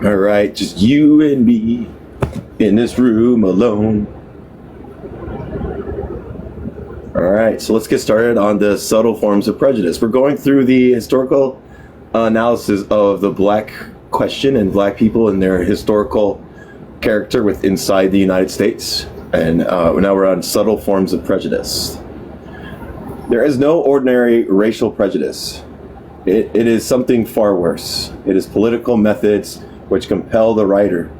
All right, just you and me in this room alone. All right, so let's get started on the subtle forms of prejudice. We're going through the historical analysis of the black question and black people and their historical character inside the United States. And now we're on subtle forms of prejudice. There is no ordinary racial prejudice. It is something far worse. It is political methods which compel the writer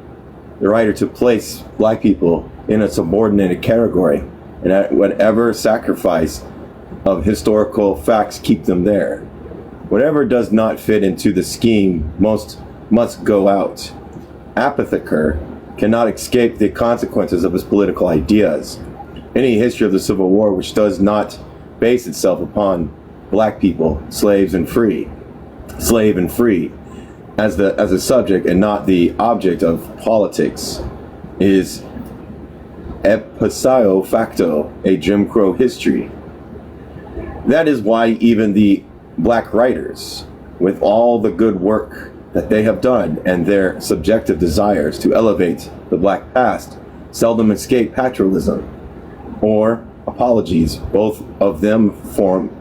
to place black people in a subordinated category, and at whatever sacrifice of historical facts keep them there. Whatever does not fit into the scheme must go out. Apotheker cannot escape the consequences of his political ideas. Any history of the Civil War which does not base itself upon black people, slave and free, as a subject and not the object of politics, is ipso facto a Jim Crow history. That is why even the black writers, with all the good work that they have done and their subjective desires to elevate the black past, seldom escape patriotism or apologies, both of them forms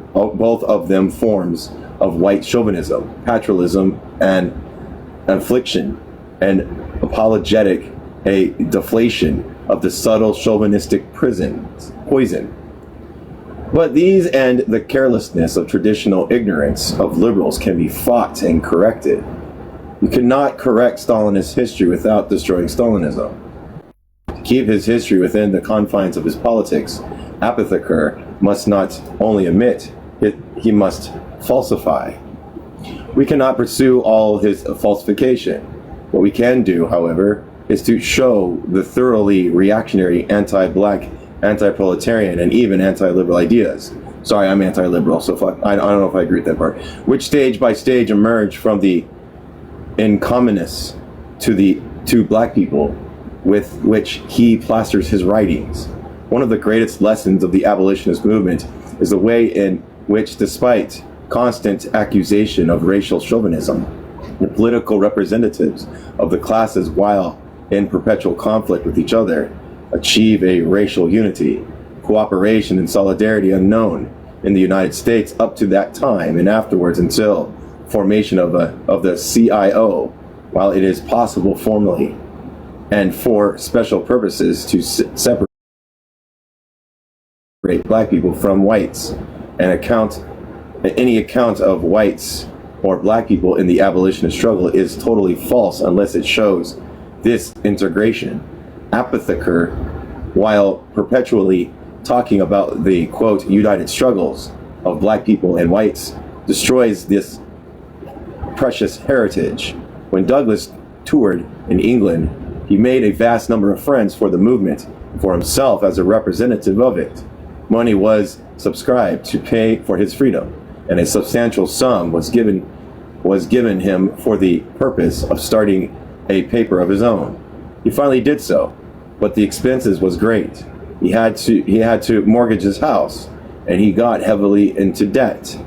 of white chauvinism, patriotism, and affliction, and apologetic, a deflation of the subtle chauvinistic poison. But these and the carelessness of traditional ignorance of liberals can be fought and corrected. You cannot correct Stalinist history without destroying Stalinism. To keep his history within the confines of his politics, Apotheker must not only omit, he must falsify. We cannot pursue all his falsification. What we can do, however, is to show the thoroughly reactionary, anti-black, anti-proletarian, and even anti-liberal ideas. Sorry, I'm anti-liberal, so I don't know if I agree with that part. Which stage by stage emerge from the incommonness to black people with which he plasters his writings. One of the greatest lessons of the abolitionist movement is the way in which, despite constant accusation of racial chauvinism, the political representatives of the classes, while in perpetual conflict with each other, achieve a racial unity, cooperation, and solidarity unknown in the United States up to that time and afterwards until formation of the CIO, while it is possible formally and for special purposes to separate black people from whites, and any account of whites or black people in the abolitionist struggle is totally false unless it shows this integration. Apotheker, while perpetually talking about the, quote, united struggles of black people and whites, destroys this precious heritage. When Douglass toured in England, he made a vast number of friends for the movement, for himself as a representative of it. Money was subscribed to pay for his freedom, and a substantial sum was given him for the purpose of starting a paper of his own. He finally did so, but the expenses was great. He had to mortgage his house, and he got heavily into debt.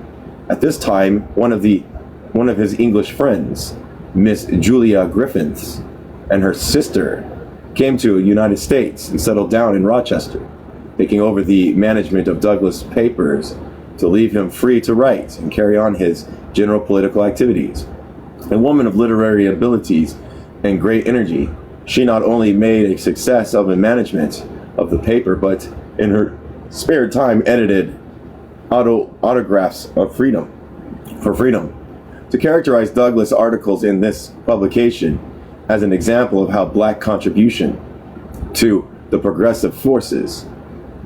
At this time, one of his English friends, Miss Julia Griffiths, and her sister came to the United States and settled down in Rochester, taking over the management of Douglass' papers to leave him free to write and carry on his general political activities. A woman of literary abilities and great energy, she not only made a success of the management of the paper, but in her spare time edited autographs for freedom. To characterize Douglass' articles in this publication as an example of how black contribution to the progressive forces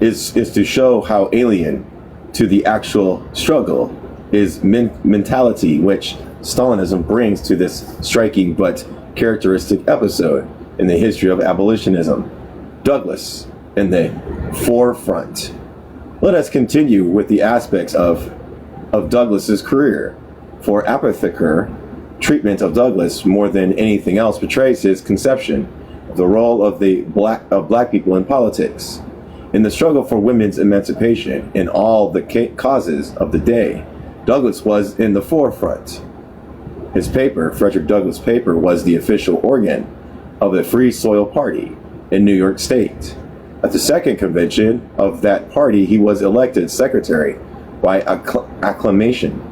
is to show how alien to the actual struggle is mentality which Stalinism brings to this striking but characteristic episode in the history of abolitionism. Douglass in the forefront. Let us continue with the aspects of Douglass's career. For Apotheker, treatment of Douglass more than anything else betrays his conception of the role of black people in politics. In the struggle for women's emancipation in all the causes of the day, Douglass was in the forefront. His paper, Frederick Douglass' paper, was the official organ of the Free Soil Party in New York State. At the second convention of that party, he was elected secretary by acclamation.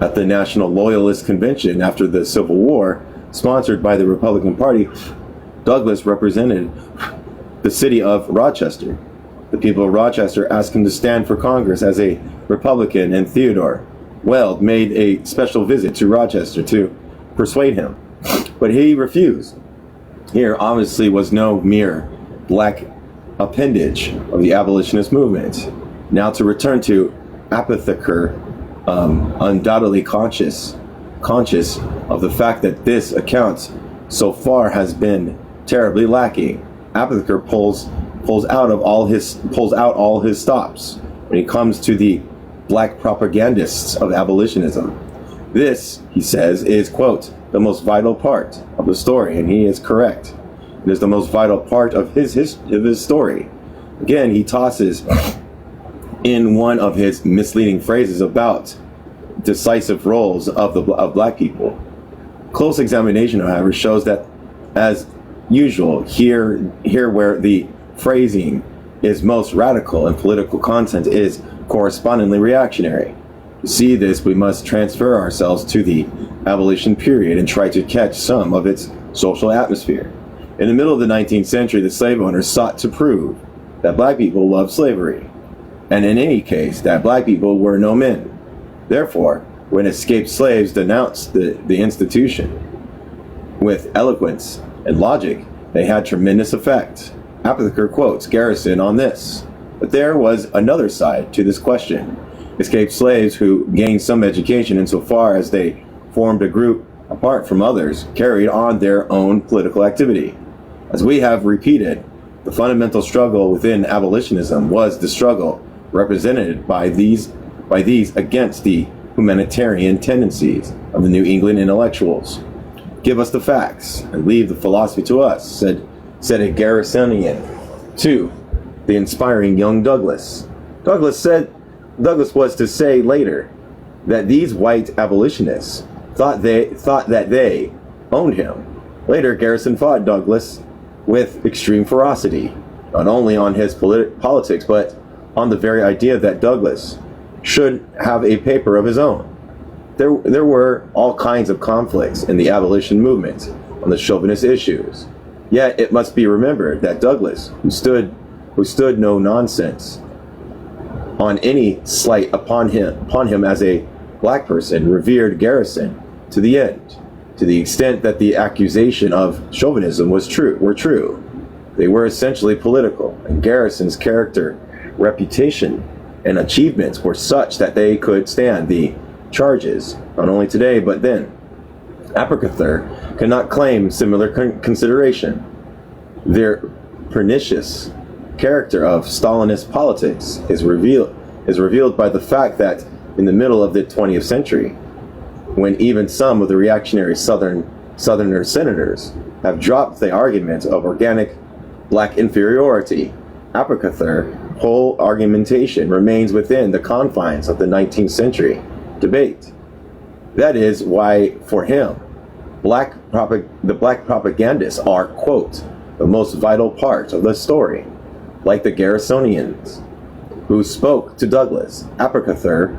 At the National Loyalist Convention after the Civil War, sponsored by the Republican Party, Douglass represented the city of Rochester. The people of Rochester asked him to stand for Congress as a Republican, and Theodore Weld made a special visit to Rochester to persuade him, but he refused. Here obviously was no mere black appendage of the abolitionist movement. Now to return to Apothiker, undoubtedly conscious of the fact that this account so far has been terribly lacking. Apothiker pulls out all his stops when it comes to the black propagandists of abolitionism. This, he says, is, quote, the most vital part of the story, and he is correct. It is the most vital part of his story. Again, he tosses in one of his misleading phrases about decisive roles of black people. Close examination, however, shows that, as usual, here where the phrasing is most radical and political content is correspondingly reactionary. To see this, we must transfer ourselves to the abolition period and try to catch some of its social atmosphere. In the middle of the 19th century, the slave owners sought to prove that black people loved slavery, and in any case, that black people were no men. Therefore, when escaped slaves denounced the institution with eloquence and logic, they had tremendous effect. Apothiker quotes Garrison on this. But there was another side to this question. Escaped slaves who gained some education insofar as they formed a group apart from others carried on their own political activity. As we have repeated, the fundamental struggle within abolitionism was the struggle represented by these against the humanitarian tendencies of the New England intellectuals. Give us the facts and leave the philosophy to us, said a Garrisonian to the inspiring young Douglass. Douglass was to say later that these white abolitionists thought that they owned him. Later, Garrison fought Douglass with extreme ferocity, not only on his politics, but on the very idea that Douglass should have a paper of his own. There were all kinds of conflicts in the abolition movement on the chauvinist issues. Yet it must be remembered that Douglass, who stood no nonsense on any slight upon him as a black person, revered Garrison to the end, to the extent that the accusation of chauvinism were true. They were essentially political, and Garrison's character, reputation, and achievements were such that they could stand the charges, not only today but then. Apothiker cannot claim similar consideration. Their pernicious character of Stalinist politics is revealed by the fact that in the middle of the 20th century, when even some of the reactionary Southerner senators have dropped the argument of organic black inferiority, Apothiker's whole argumentation remains within the confines of the 19th century debate. That is why, for him, the black propagandists are, quote, the most vital part of the story. Like the Garrisonians who spoke to Douglass, Apothiker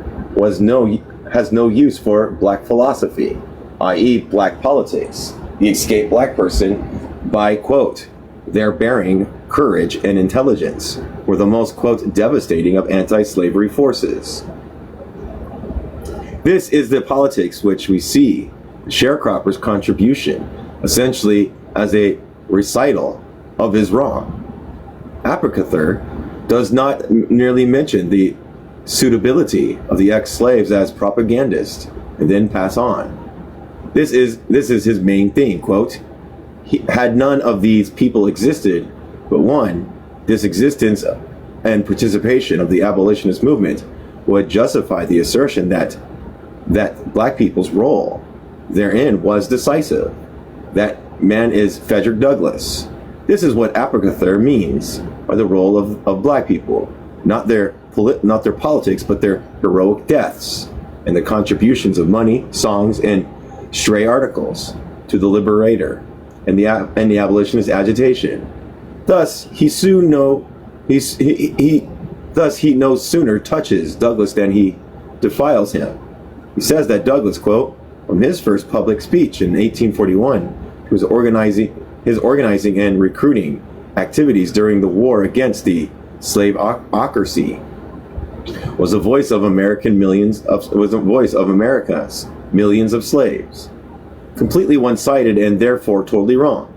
has no use for black philosophy, i.e. black politics. The escaped black person, by, quote, their bearing, courage, and intelligence, were the most, quote, devastating of anti-slavery forces. This is the politics which we see the sharecropper's contribution essentially as a recital of his wrong. Apothiker does not merely mention the suitability of the ex-slaves as propagandists and then pass on. This is his main theme, quote, had none of these people existed, but one, this existence and participation of the abolitionist movement would justify the assertion that black people's role therein was decisive. That man is Frederick Douglass. This is what Apothiker means by the role of black people, not their politics, but their heroic deaths and the contributions of money, songs, and stray articles to the Liberator and the abolitionist agitation. Thus, he no sooner touches Douglass than he defiles him. He says that Douglass, quote, from his first public speech in 1841, his organizing and recruiting activities during the war against the slaveocracy, was a voice of America's millions of slaves. Completely one-sided and therefore totally wrong.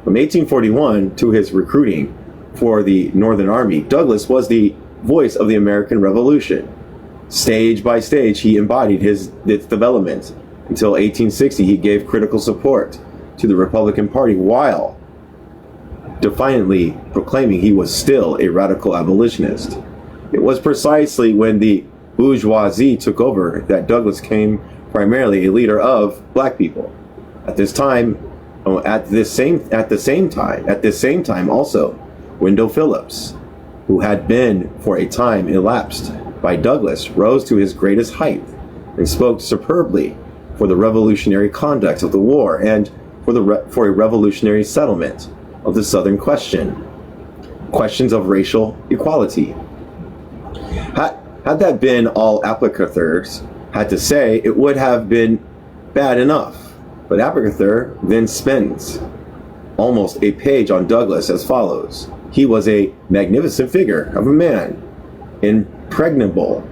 From 1841 to his recruiting for the Northern Army, Douglass was the voice of the American Revolution. Stage by stage, he embodied its development. Until 1860, he gave critical support to the Republican Party while defiantly proclaiming he was still a radical abolitionist. It was precisely when the bourgeoisie took over that Douglass became primarily a leader of black people. At the same time also, Wendell Phillips, who had been for a time elapsed by Douglass, rose to his greatest height and spoke superbly for the revolutionary conduct of the war and for a revolutionary settlement of the Southern questions of racial equality. Had that been all Applicathers had to say, it would have been bad enough. But Applicathur then spends almost a page on Douglass as follows. He was a magnificent figure of a man, impregnable,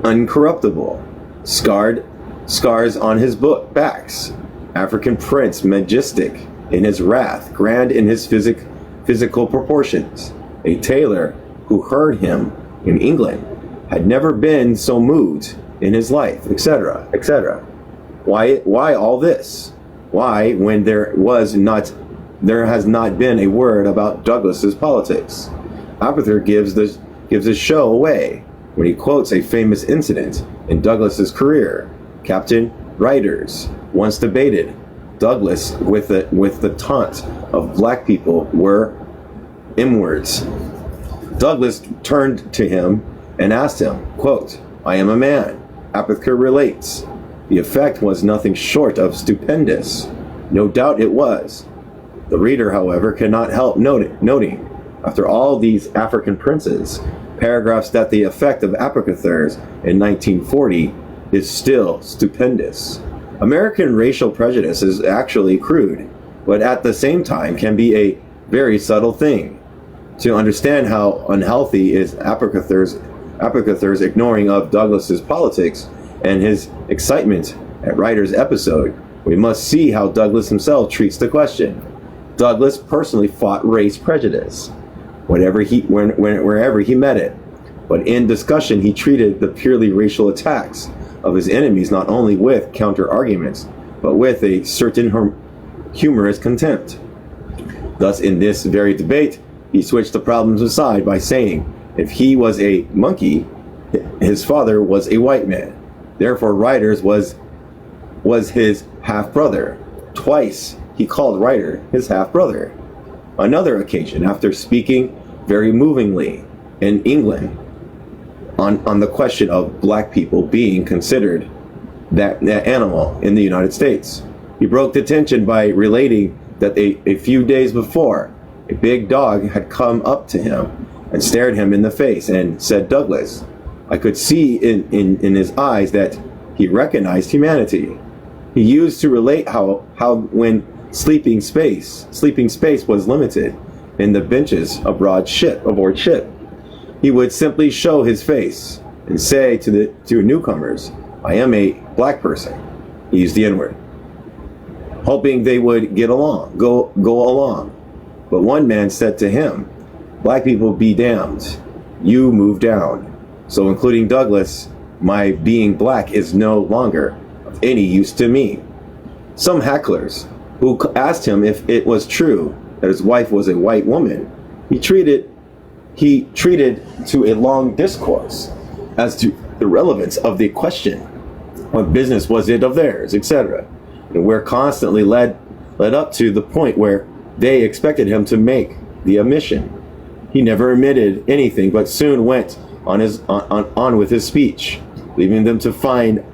uncorruptible, scars on his backs, African prince, majestic in his wrath, grand in his physical proportions. A tailor who heard him in England had never been so moved in his life, etc., etc. Why all this? Why, when there has not been a word about Douglass's politics? Applicathur gives the show away when he quotes a famous incident in Douglass's career. Captain Ryder's once debated Douglass with the taunt of black people were inwards. Douglass turned to him and asked him, quote, I am a man. Applicathur relates, the effect was nothing short of stupendous. No doubt it was. The reader, however, cannot help noting, after all these African princes, paragraphs that the effect of Applicathur's in 1940 is still stupendous. American racial prejudice is actually crude, but at the same time can be a very subtle thing. To understand how unhealthy is Applicathur's ignoring of Douglass's politics and his excitement at Ryder's episode, we must see how Douglass himself treats the question. Douglass personally fought race prejudice, wherever he met it, but in discussion he treated the purely racial attacks of his enemies not only with counter-arguments, but with a certain humorous contempt. Thus, in this very debate, he switched the problems aside by saying, if he was a monkey, his father was a white man. Therefore, Ryder's was his half-brother. Twice he called Ryder his half-brother. Another occasion, after speaking very movingly in England on the question of black people being considered that animal in the United States, he broke the tension by relating that a few days before, a big dog had come up to him and stared him in the face and said, Douglass, I could see in his eyes that he recognized humanity. He used to relate how when sleeping space was limited in the benches aboard ship, he would simply show his face and say to newcomers, I am a black person. He used the N-word, hoping they would go along. But one man said to him, black people be damned, you move down. So including Douglass, my being black is no longer of any use to me. Some hecklers who asked him if it was true that his wife was a white woman, he treated to a long discourse as to the relevance of the question. What business was it of theirs, etc. And we're constantly led up to the point where they expected him to make the omission. He never omitted anything, but soon went on with his speech, leaving them to find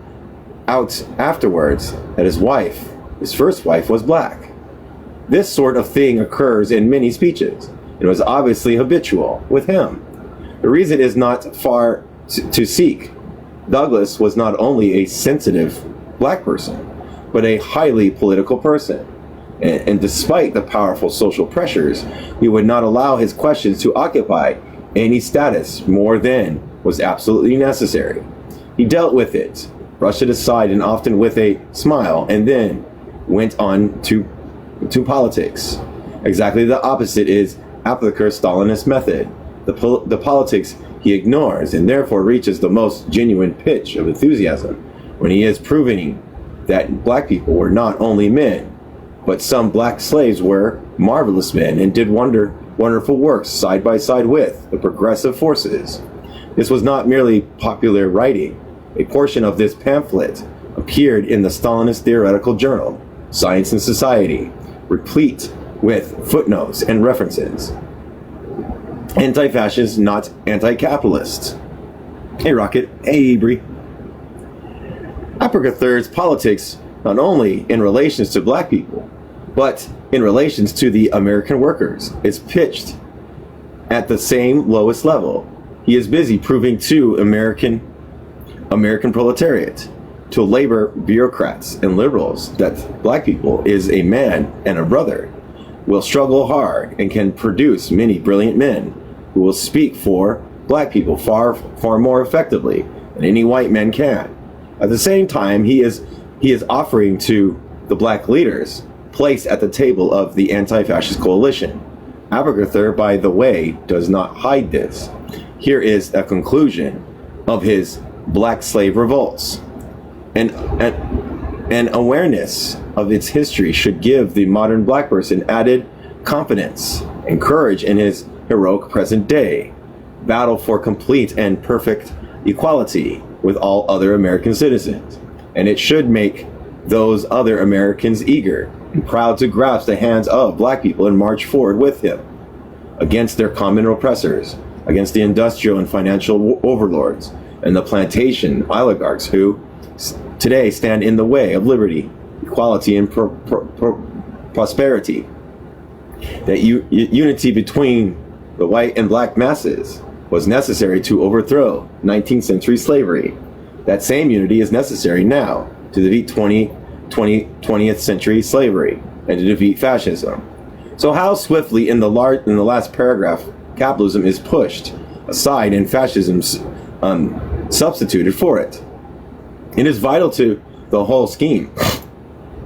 out afterwards that his first wife, was black. This sort of thing occurs in many speeches. It was obviously habitual with him. The reason is not far to seek. Douglas was not only a sensitive black person, but a highly political person. And despite the powerful social pressures, he would not allow his questions to occupy any status more than was absolutely necessary. He dealt with it, brushed it aside, and often with a smile, and then went on to politics. Exactly the opposite is Appliker's Stalinist method. The politics he ignores and therefore reaches the most genuine pitch of enthusiasm when he is proving that black people were not only men, but some black slaves were marvelous men and did wonderful works side by side with the progressive forces. This was not merely popular writing. A portion of this pamphlet appeared in the Stalinist theoretical journal, Science and Society, replete with footnotes and references. Anti-fascists, not anti-capitalists. Hey Rocket, hey Bree. Appliker III's politics, not only in relations to black people, but in relations to the American workers, is pitched at the same lowest level. He is busy proving to American proletariat, to labor bureaucrats and liberals, that black people is a man and a brother, will struggle hard, and can produce many brilliant men who will speak for black people far more effectively than any white men can. At the same time, he is offering to the black leaders place at the table of the anti-fascist coalition. Appliker III, by the way, does not hide this. Here is a conclusion of his black slave revolts. An awareness of its history should give the modern black person added confidence and courage in his heroic present day battle for complete and perfect equality with all other American citizens. And it should make those other Americans eager and proud to grasp the hands of black people and march forward with him against their common oppressors, against the industrial and financial overlords and the plantation oligarchs who today stand in the way of liberty, equality, and prosperity. That unity between the white and black masses was necessary to overthrow 19th century slavery. That same unity is necessary now to defeat 20th century slavery and to defeat fascism. So how swiftly in the last paragraph capitalism is pushed aside and fascism's substituted for it. It is vital to the whole scheme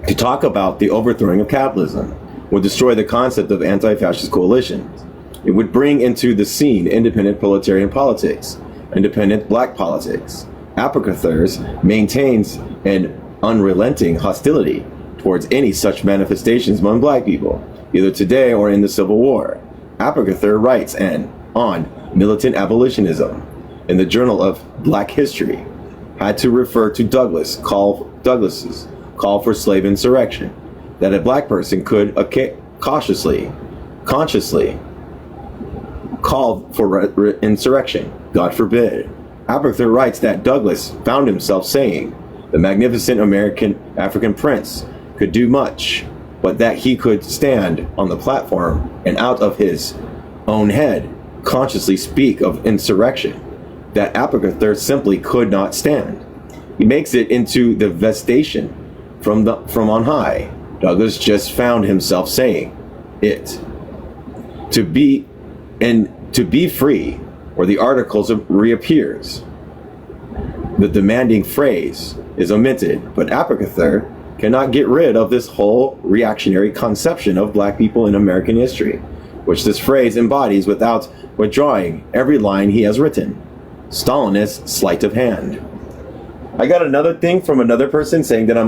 to talk about the overthrowing of capitalism would destroy the concept of anti-fascist coalitions. It would bring into the scene independent proletarian politics, independent black politics. Appliker III maintains an unrelenting hostility towards any such manifestations among black people, either today or in the Civil War. Appliker III writes on militant abolitionism in the Journal of Black History, had to refer to Douglas's call for slave insurrection, that a black person could consciously call for insurrection. God forbid. Appliker III writes that Douglas found himself saying the magnificent African prince could do much, but that he could stand on the platform and out of his own head consciously speak of insurrection, that Appliker III simply could not stand. He makes it into the vestation from on high. Douglas just found himself saying it. To be free, where the articles reappears. The demanding phrase is omitted, but Appliker III cannot get rid of this whole reactionary conception of black people in American history, which this phrase embodies without withdrawing every line he has written. Stalinist sleight of hand. I got another thing from another person saying that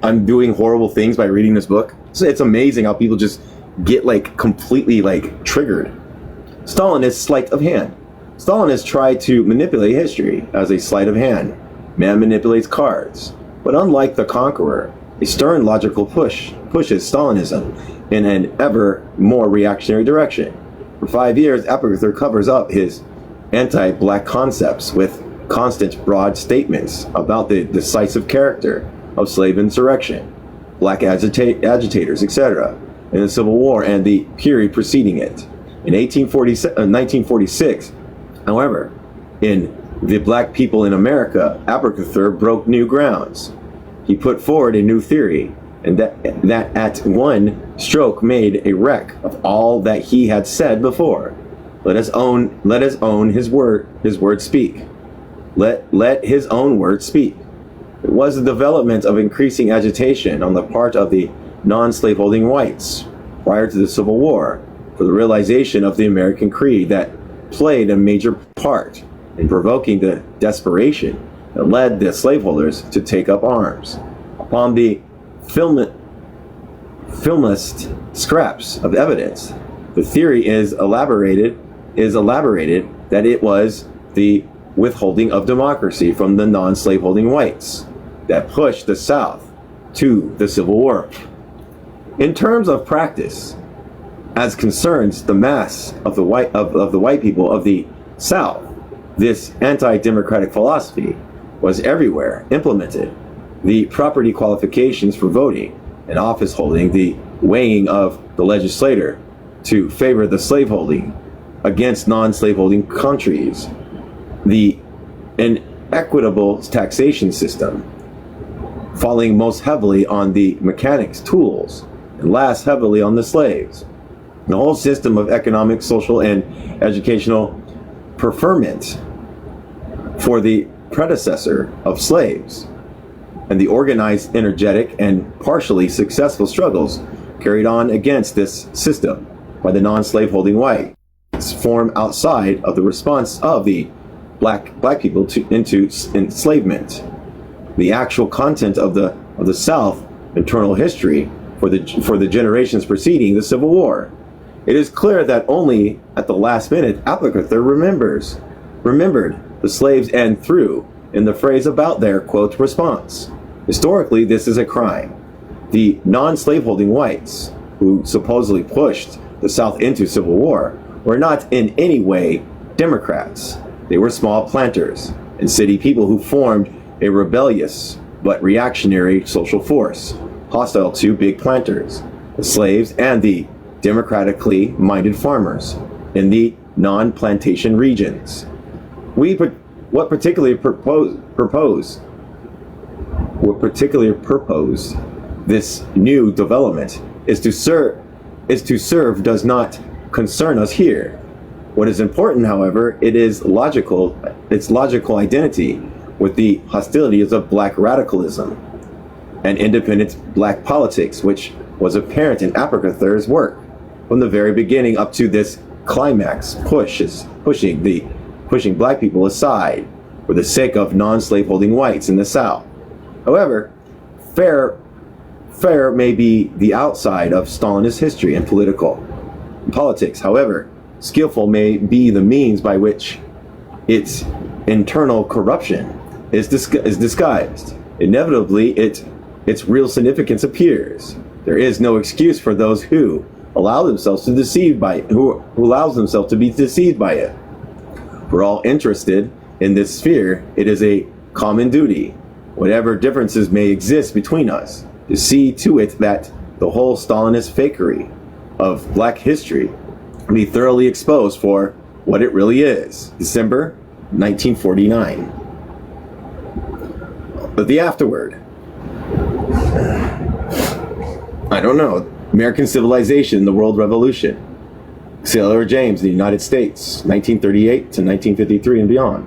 I'm doing horrible things by reading this book. So it's amazing how people just get completely triggered. Stalinist sleight of hand. Stalinists try to manipulate history as a sleight of hand. Man manipulates cards. But unlike the conqueror, a stern logical pushes Stalinism in an ever more reactionary direction. For 5 years, Appliker covers up his anti-black concepts with constant broad statements about the decisive character of slave insurrection, black agitators, etc., in the Civil War and the period preceding it. In 1946, however, in The Black People in America, Abercrombie broke new grounds. He put forward a new theory, and that at one stroke made a wreck of all that he had said before. Let us own his word speak. Let his own word speak. It was the development of increasing agitation on the part of the non-slaveholding whites prior to the Civil War for the realization of the American creed that played a major part in provoking the desperation that led the slaveholders to take up arms. Upon the filmist scraps of evidence, the theory is elaborated that it was the withholding of democracy from the non-slaveholding whites that pushed the South to the Civil War. In terms of practice, as concerns the mass of the white people of the South, this anti-democratic philosophy was everywhere implemented. The property qualifications for voting and office holding, the weighing of the legislator to favor the slaveholding against non-slaveholding countries, the inequitable taxation system, falling most heavily on the mechanics' tools and last heavily on the slaves. The whole system of economic, social, and educational preferment for the predecessor of slaves, and the organized, energetic, and partially successful struggles carried on against this system by the non-slaveholding whites form outside of the response of the black people into enslavement. The actual content of the South internal history for the generations preceding the Civil War. It is clear that only at the last minute Abercrombie remembered the slaves and threw in the phrase about their, quote, response. Historically, this is a crime. The non-slaveholding whites, who supposedly pushed the South into civil war, were not in any way Democrats. They were small planters and city people who formed a rebellious but reactionary social force, hostile to big planters, the slaves, and the democratically minded farmers in the non-plantation regions. What particularly proposed this new development is to serve does not concern us here. What is important, however, its logical identity with the hostilities of black radicalism and independent black politics, which was apparent in Abercrombie's work from the very beginning up to this climax, pushing black people aside for the sake of non-slaveholding whites in the South. However, fair may be the outside of Stalinist history and politics. However, skillful may be the means by which its internal corruption is disguised. Inevitably, its real significance appears. There is no excuse for those who allow themselves to be deceived by it. We're all interested in this sphere. It is a common duty, whatever differences may exist between us, to see to it that the whole Stalinist fakery of black history be thoroughly exposed for what it really is. December 1949. But the afterword. I don't know. American Civilization, the World Revolution. C.L.R. James, the United States, 1938 to 1953 and beyond.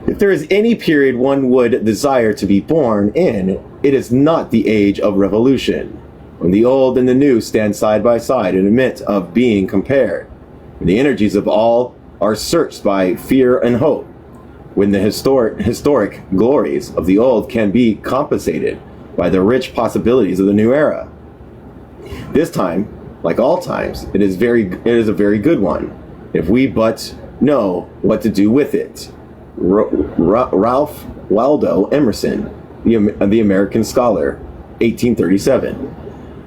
If there is any period one would desire to be born in, it is not the age of revolution, when the old and the new stand side by side and admit of being compared, when the energies of all are searched by fear and hope, when the historic glories of the old can be compensated by the rich possibilities of the new era. This time, like all times, it is a very good one, if we but know what to do with it. Ralph Waldo Emerson, the American scholar, 1837.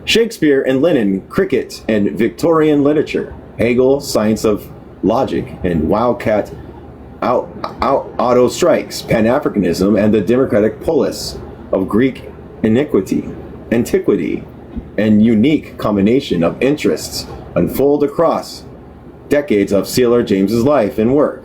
Shakespeare and Lenin, cricket and Victorian literature. Hegel, science of logic and wildcat auto strikes, Pan-Africanism, and the democratic polis of Greek antiquity, and unique combination of interests unfold across decades of C.L.R. James's life and work.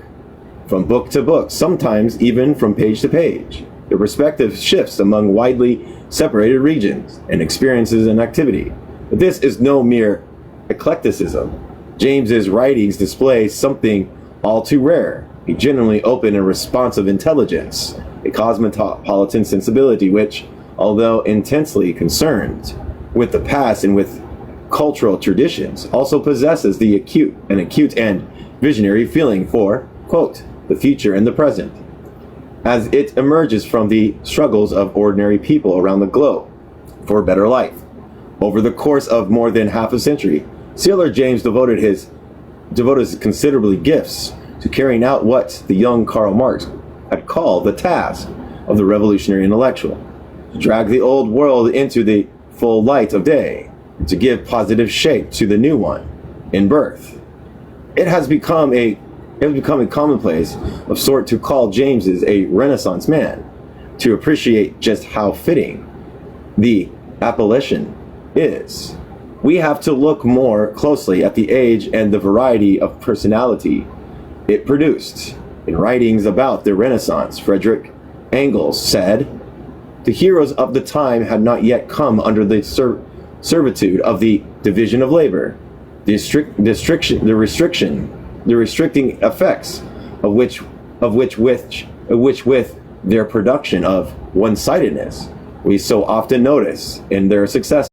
From book to book, sometimes even from page to page, the perspective shifts among widely separated regions and experiences and activity. But this is no mere eclecticism. James's writings display something all too rare, a genuinely open and responsive intelligence, a cosmopolitan sensibility which, although intensely concerned with the past and with cultural traditions, also possesses the acute and visionary feeling for, quote, the future and the present, as it emerges from the struggles of ordinary people around the globe for a better life. Over the course of more than half a century, C.L.R. James devoted his considerably gifts to carrying out what the young Karl Marx had called the task of the revolutionary intellectual, to drag the old world into the full light of day, and to give positive shape to the new one in birth. It has become a commonplace of sort to call James a Renaissance man, to appreciate just how fitting the appellation is. We have to look more closely at the age and the variety of personality it produced. In writings about the Renaissance, Frederick Engels said, "The heroes of the time had not yet come under the servitude of the division of labor, the restricting effects of which with their production of one-sidedness we so often notice in their successors.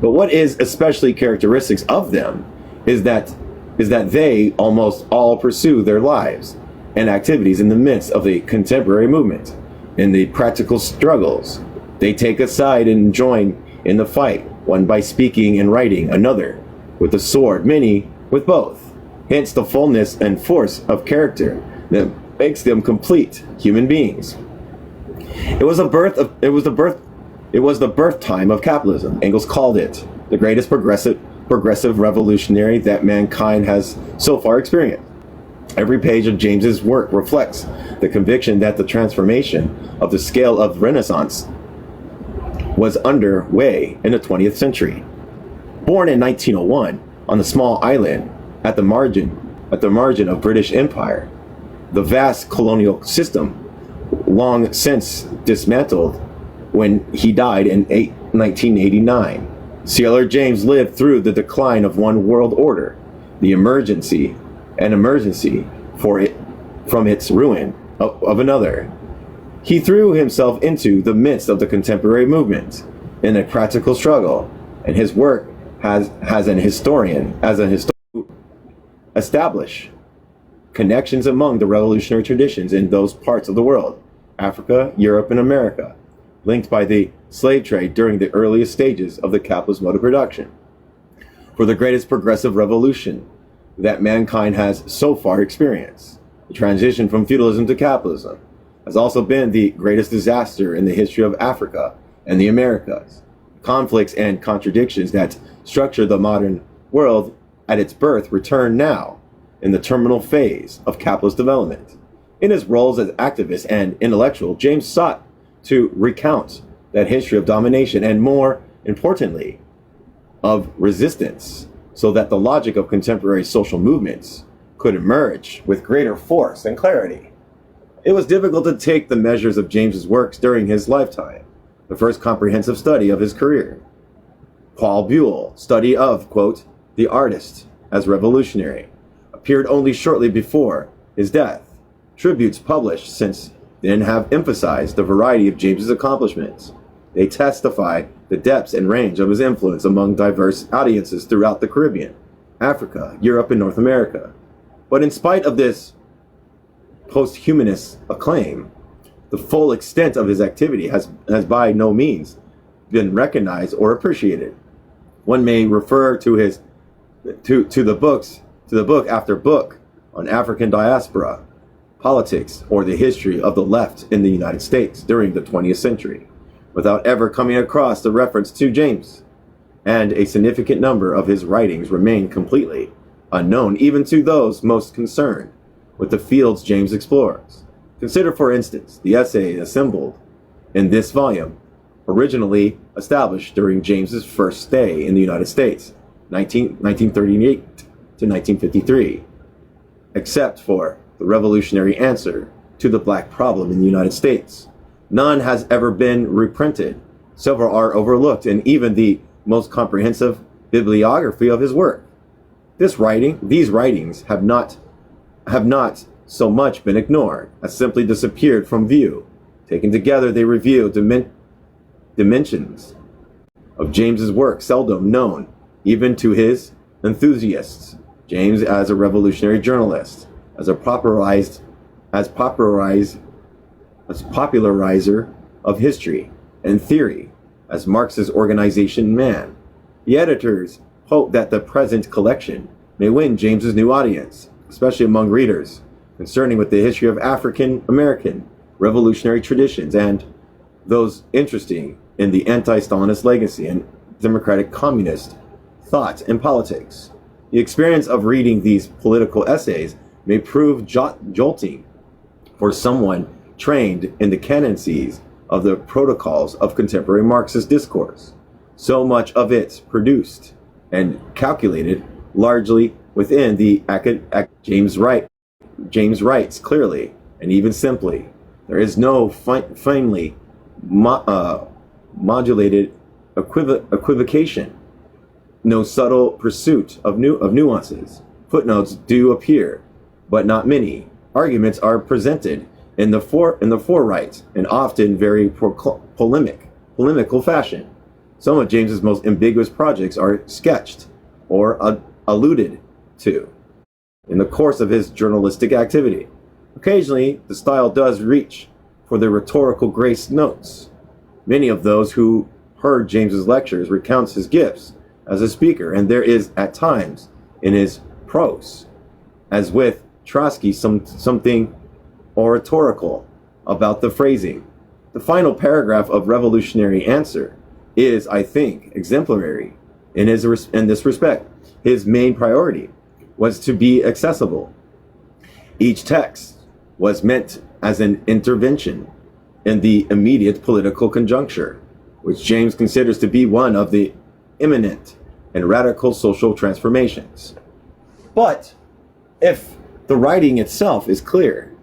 But what is especially characteristic of them is that they almost all pursue their lives and activities in the midst of a contemporary movement. In the practical struggles, they take a side and join in the fight, one by speaking and writing, another with the sword, many with both. Hence the fullness and force of character that makes them complete human beings. It was the birth time of capitalism. Engels called it the greatest progressive revolutionary that mankind has so far experienced. Every page of James's work reflects the conviction that the transformation of the scale of Renaissance was underway in the 20th century. Born in 1901 on a small island at the margin of British Empire, the vast colonial system long since dismantled when he died in 1989. C.L.R. James lived through the decline of one world order, the emergence from its ruin of another. He threw himself into the midst of the contemporary movement in a practical struggle, and his work as an historian establish connections among the revolutionary traditions in those parts of the world, Africa, Europe, and America, linked by the slave trade during the earliest stages of the capitalist mode of production. For the greatest progressive revolution that mankind has so far experienced, the transition from feudalism to capitalism, has also been the greatest disaster in the history of Africa and the Americas. Conflicts and contradictions that structure the modern world at its birth return now in the terminal phase of capitalist development. In his roles as activist and intellectual, James sought to recount that history of domination and, more importantly, of resistance, so that the logic of contemporary social movements could emerge with greater force and clarity. It was difficult to take the measures of James's works during his lifetime, the first comprehensive study of his career. Paul Buell, study of, quote, the artist as revolutionary, appeared only shortly before his death. Tributes published since then have emphasized the variety of James's accomplishments. They testify the depths and range of his influence among diverse audiences throughout the Caribbean, Africa, Europe, and North America. But in spite of this post-humanist acclaim, the full extent of his activity has by no means been recognized or appreciated. One may refer to the book after book on African diaspora, politics, or the history of the left in the United States during the 20th century, without ever coming across the reference to James, and a significant number of his writings remain completely unknown even to those most concerned with the fields James explores. Consider, for instance, the essay assembled in this volume, originally established during James's first stay in the United States, 1938 to 1953, except for the revolutionary answer to the black problem in the United States. None has ever been reprinted. Several are overlooked in even the most comprehensive bibliography of his work. These writings have not so much been ignored as simply disappeared from view. Taken together, they reveal dimensions of James's work seldom known even to his enthusiasts. James, as a revolutionary journalist, as a popularizer of history and theory, as Marxist organization man. The editors hope that the present collection may win James's new audience, especially among readers concerning with the history of African American revolutionary traditions and those interested in the anti-Stalinist legacy and democratic communist thought and politics. The experience of reading these political essays may prove jolting for someone trained in the canoncies of the protocols of contemporary Marxist discourse. So much of it produced and calculated largely within the James writes clearly and even simply. There is no finely modulated equivocation, no subtle pursuit of nuances. Footnotes do appear, but not many. Arguments are presented in the foreright and often very polemical fashion. Some of James's most ambiguous projects are sketched or alluded to in the course of his journalistic activity. Occasionally, the style does reach for the rhetorical grace notes. Many of those who heard James's lectures recounts his gifts as a speaker, and there is at times in his prose, as with Trotsky, something oratorical about the phrasing. The final paragraph of Revolutionary Answer is, I think, exemplary in this respect. His main priority was to be accessible. Each text was meant as an intervention in the immediate political conjuncture, which James considers to be one of the imminent and radical social transformations. But if the writing itself is clear,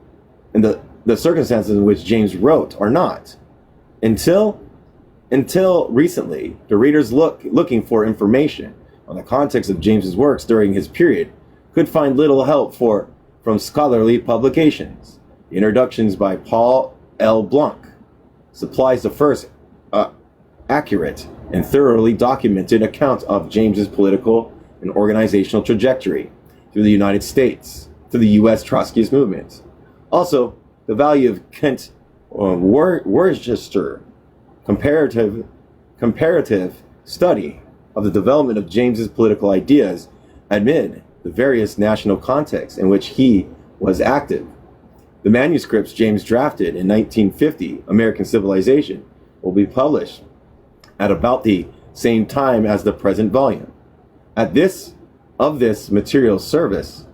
and the circumstances in which James wrote are not, until recently, the readers looking for information on the context of James's works during his period could find little help from scholarly publications. The introductions by Paul L. Blanc supplies the first accurate and thoroughly documented account of James's political and organizational trajectory through the United States, through the U.S. Trotskyist movement. Also, the value of Kent Worcester comparative study of the development of James's political ideas amid the various national contexts in which he was active. The manuscripts James drafted in 1950, American Civilization, will be published at about the same time as the present volume. This material service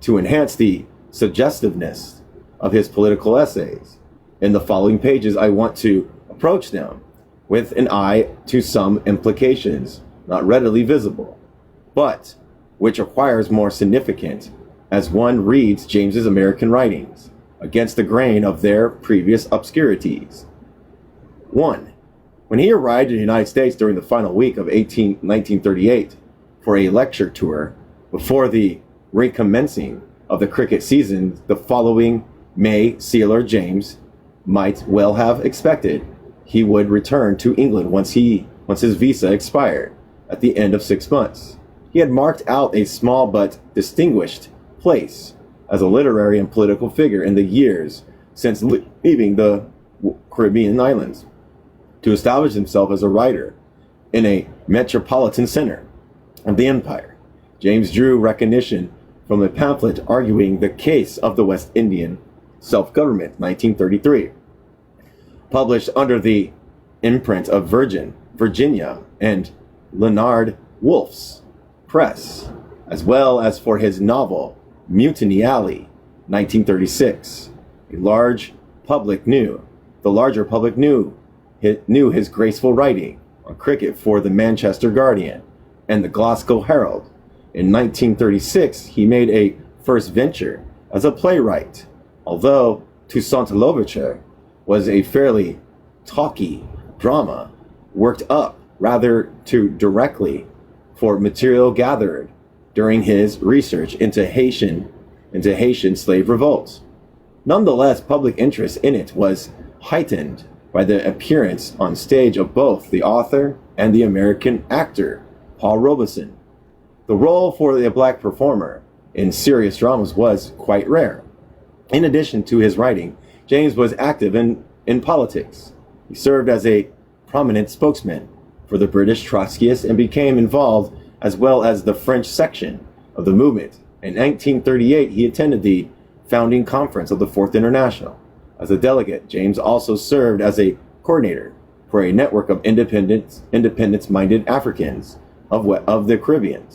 to enhance the suggestiveness of his political essays. In the following pages, I want to approach them with an eye to some implications not readily visible, but which acquires more significance as one reads James's American writings against the grain of their previous obscurities. 1. When he arrived in the United States during the final week of 1938 for a lecture tour before the recommencing of the cricket season the following May, C.L.R. James might well have expected he would return to England once his visa expired at the end of 6 months. He had marked out a small but distinguished place as a literary and political figure in the years since leaving the Caribbean islands to establish himself as a writer in a metropolitan center of the empire. James drew recognition from a pamphlet arguing the case of the West Indian self-government, 1933, published under the imprint of Virginia and Leonard Woolf's Press. as well as for his novel Mutiny Alley, 1936. The larger public knew his graceful writing on cricket for the Manchester Guardian and the Glasgow Herald. In 1936, he made a first venture as a playwright, although Toussaint Louverture was a fairly talky drama, worked up rather too directly for material gathered during his research into Haitian slave revolts. Nonetheless, public interest in it was heightened by the appearance on stage of both the author and the American actor, Paul Robeson. The role for the black performer in serious dramas was quite rare. In addition to his writing, James was active in politics. He served as a prominent spokesman for the British Trotskyists and became involved as well as the French section of the movement. In 1938, he attended the founding conference of the Fourth International. As a delegate, James also served as a coordinator for a network of independence-minded Africans of the Caribbean,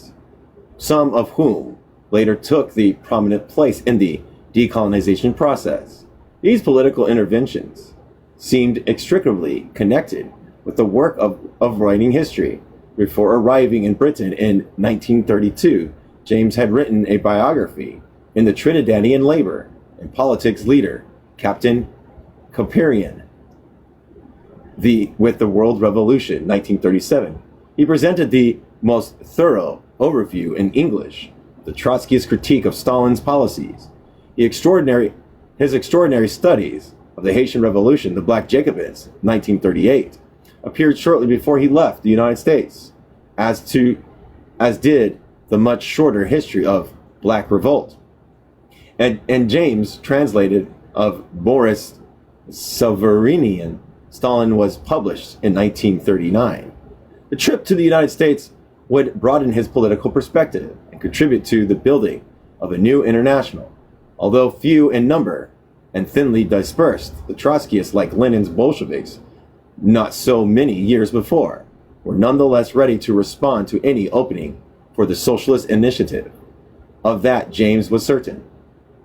some of whom later took the prominent place in the decolonization process. These political interventions seemed inextricably connected with the work of writing history. Before arriving in Britain in 1932, James had written a biography in the Trinidadian labor and politics leader, Captain Caperian, with the World Revolution, 1937. He presented the most thorough overview in English, the Trotskyist critique of Stalin's policies. His extraordinary studies of the Haitian Revolution, the Black Jacobins, 1938, appeared shortly before he left the United States, as did the much shorter history of Black Revolt. And James translated of Boris Sovereignian Stalin was published in 1939. The trip to the United States would broaden his political perspective and contribute to the building of a new international. Although few in number and thinly dispersed, the Trotskyists, like Lenin's Bolsheviks, not so many years before, were nonetheless ready to respond to any opening for the socialist initiative. Of that, James was certain.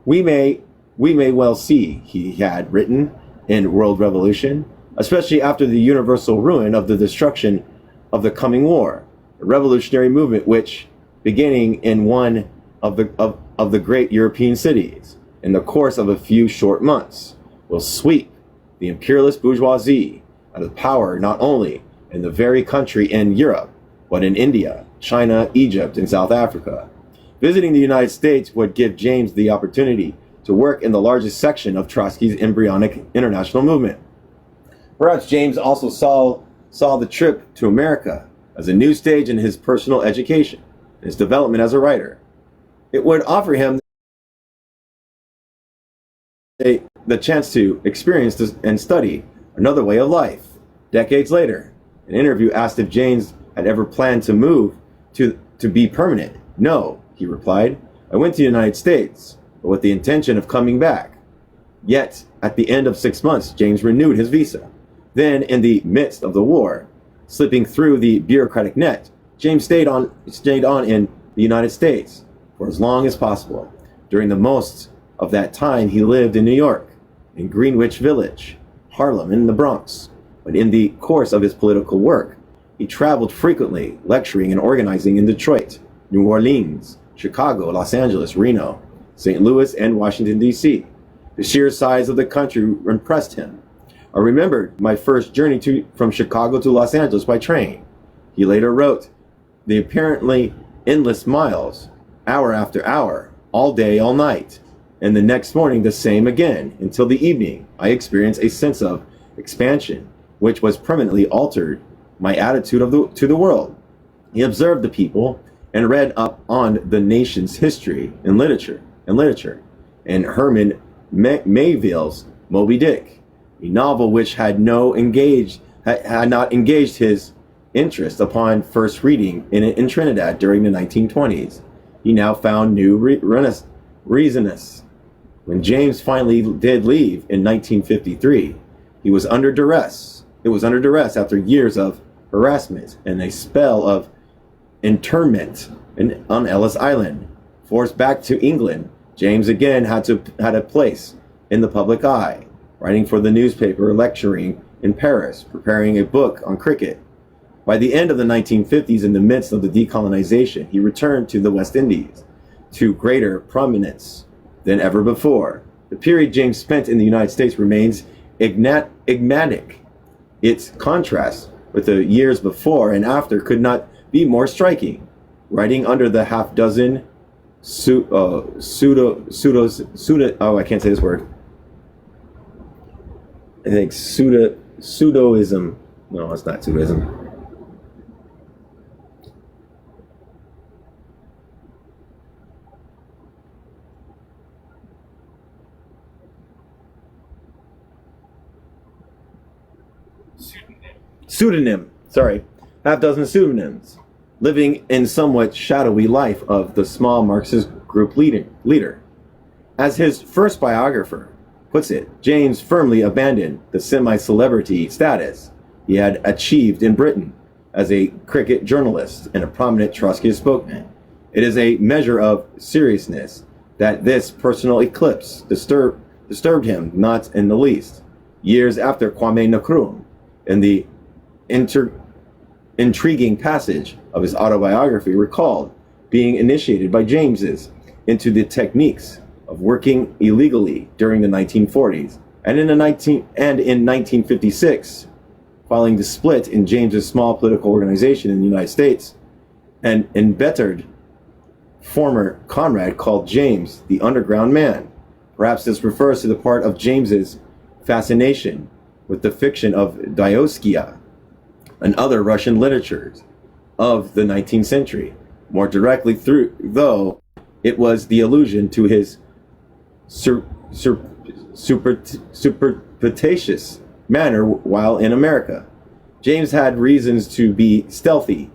We may well see, he had written in World Revolution, especially after the universal ruin of the destruction of the coming war, a revolutionary movement which, beginning in one of the great European cities, in the course of a few short months, will sweep the imperialist bourgeoisie out of power not only in the very country in Europe, but in India, China, Egypt, and South Africa. Visiting the United States would give James the opportunity to work in the largest section of Trotsky's embryonic international movement. Perhaps James also saw the trip to America as a new stage in his personal education, his development as a writer. It would offer him the chance to experience and study another way of life. Decades later, an interview asked if James had ever planned to move to be permanent. No, he replied. I went to the United States, but with the intention of coming back. Yet, at the end of 6 months, James renewed his visa. Then, in the midst of the war, slipping through the bureaucratic net, James stayed on in the United States for as long as possible. During the most of that time, he lived in New York, in Greenwich Village, Harlem, and the Bronx. But in the course of his political work, he traveled frequently, lecturing and organizing in Detroit, New Orleans, Chicago, Los Angeles, Reno, St. Louis, and Washington, D.C. The sheer size of the country impressed him. I remembered my first journey from Chicago to Los Angeles by train. He later wrote, the apparently endless miles, hour after hour, all day, all night, and the next morning the same again, until the evening. I experienced a sense of expansion, which was permanently altered my attitude to the world. He observed the people and read up on the nation's history and literature, and Herman Melville's Moby Dick, a novel which had not engaged his interest upon first reading in Trinidad during the 1920s. He now found new reasons. When James finally did leave in 1953, he was under duress. It was under duress after years of harassment and a spell of internment on Ellis Island. Forced back to England, James again had a place in the public eye, writing for the newspaper, lecturing in Paris, preparing a book on cricket. By the end of the 1950s, in the midst of the decolonization, he returned to the West Indies to greater prominence than ever before. The period James spent in the United States remains enigmatic. Its contrast with the years before and after could not be more striking. Writing under the half dozen I can't say this word. I think pseudoism. No, it's not pseudoism. Pseudonym. Sorry, half dozen pseudonyms, living in somewhat shadowy life of the small Marxist group leader. As his first biographer puts it, James firmly abandoned the semi-celebrity status he had achieved in Britain as a cricket journalist and a prominent Trotskyist spokesman. It is a measure of seriousness that this personal eclipse disturbed him not in the least. Years after Kwame Nkrumah, in the intriguing passage of his autobiography, recalled being initiated by James's into the techniques of working illegally during the 1940s, and in 1956, following the split in James's small political organization in the United States, an embittered former comrade called James the Underground Man. Perhaps this refers to the part of James's fascination with the fiction of Dostoevsky and other Russian literatures of the 19th century. More directly, though, it was the allusion to his superstitious manner while in America. James had reasons to be stealthy.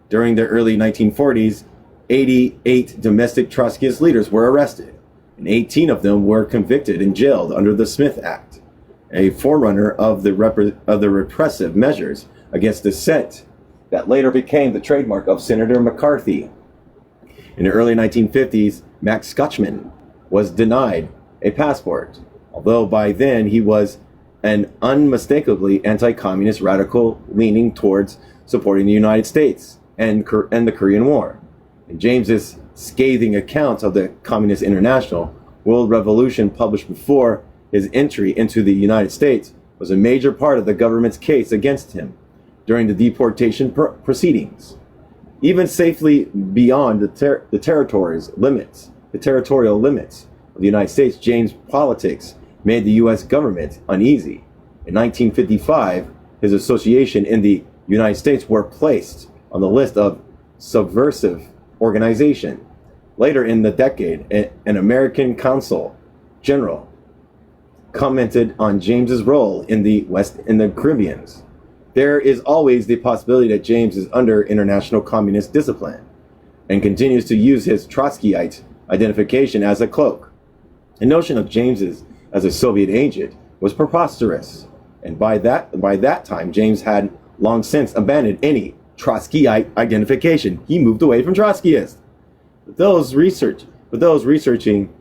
During the early 1940s, 88 domestic Trotskyist leaders were arrested, and 18 of them were convicted and jailed under the Smith Act, a forerunner of the repressive measures against dissent that later became the trademark of Senator McCarthy. In the early 1950s, Max Scotchman was denied a passport, although by then he was an unmistakably anti-communist radical leaning towards supporting the United States and the Korean War. And James's scathing account of the Communist International World Revolution, published before his entry into the United States, was a major part of the government's case against him during the deportation proceedings. Even safely beyond the territorial limits of the United States, James' politics made the U.S. government uneasy. In 1955, his association in the United States were placed on the list of subversive organization. Later in the decade, an American consul general commented on James's role in the Caribbean. There is always the possibility that James is under international communist discipline and continues to use his Trotskyite identification as a cloak. The notion of James's as a Soviet agent was preposterous, and by that time, James had long since abandoned any Trotskyite identification. He moved away from Trotskyists. But those researching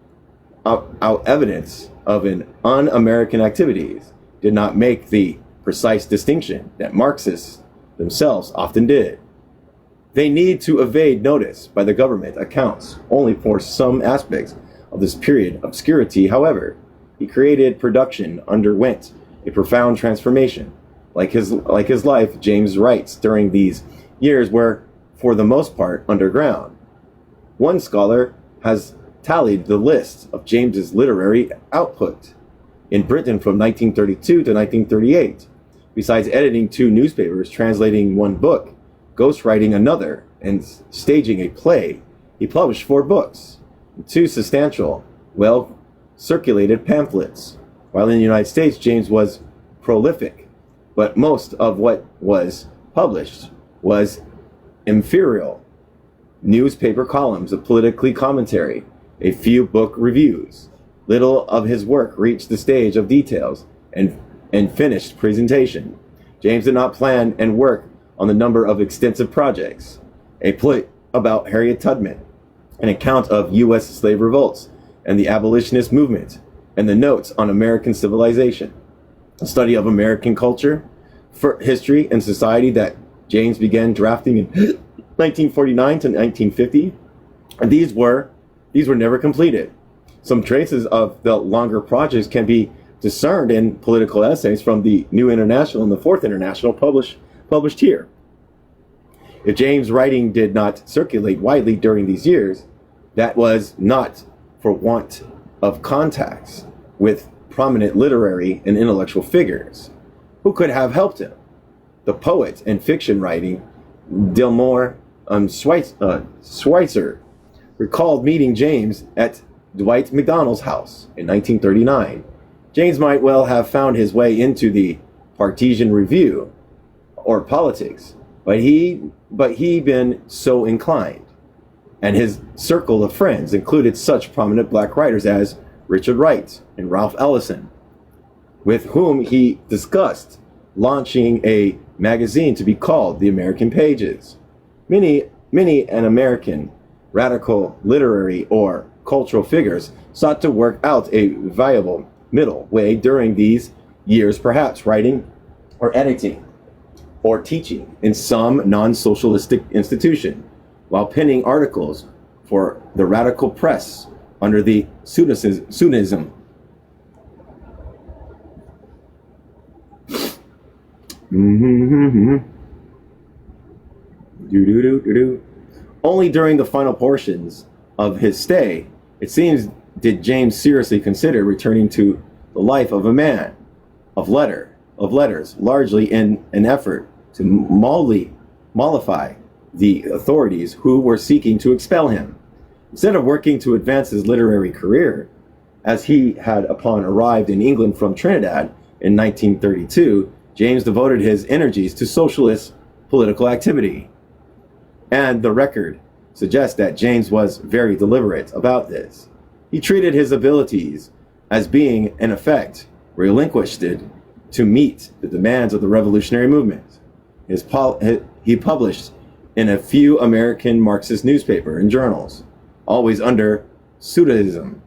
out evidence of an un-American activities did not make the precise distinction that Marxists themselves often did. They need to evade notice by the government accounts only for some aspects of this period obscurity. However, he created production underwent a profound transformation. Like his life, James writes during these years were, for the most part, underground. One scholar has tallied the list of James's literary output in Britain from 1932 to 1938. Besides editing 2 newspapers, translating 1 book, ghostwriting another, and staging a play, he published 4 books, and 2 substantial, well-circulated pamphlets. While in the United States, James was prolific, but most of what was published was inferior newspaper columns of political commentary, a few book reviews. Little of his work reached the stage of details and finished presentation. James did not plan and work on the number of extensive projects. A about Harriet Tubman, an account of U.S. slave revolts and the abolitionist movement, and the notes on American civilization, a study of American culture, history, and society that James began drafting in 1949 to 1950. And these were never completed. Some traces of the longer projects can be discerned in political essays from the New International and the Fourth International published here. If James' writing did not circulate widely during these years, that was not for want of contacts with prominent literary and intellectual figures who could have helped him. The poet and fiction writing Delmore Schweitzer recalled meeting James at Dwight MacDonald's house in 1939. James might well have found his way into the Partisan Review or politics, but he been so inclined. And his circle of friends included such prominent black writers as Richard Wright and Ralph Ellison, with whom he discussed launching a magazine to be called The American Pages. Many an American radical literary or cultural figures sought to work out a viable middle way during these years, perhaps writing or editing or teaching in some non-socialistic institution, while penning articles for the radical press under the pseudonym. Only during the final portions of his stay, it seems, did James seriously consider returning to the life of a man of letters, largely in an effort to mollify the authorities who were seeking to expel him. Instead of working to advance his literary career, as he had upon arrived in England from Trinidad in 1932, James devoted his energies to socialist political activity. And the record suggests that James was very deliberate about this. He treated his abilities as being, in effect, relinquished to meet the demands of the revolutionary movement. He published in a few American Marxist newspapers and journals, always under pseudonym.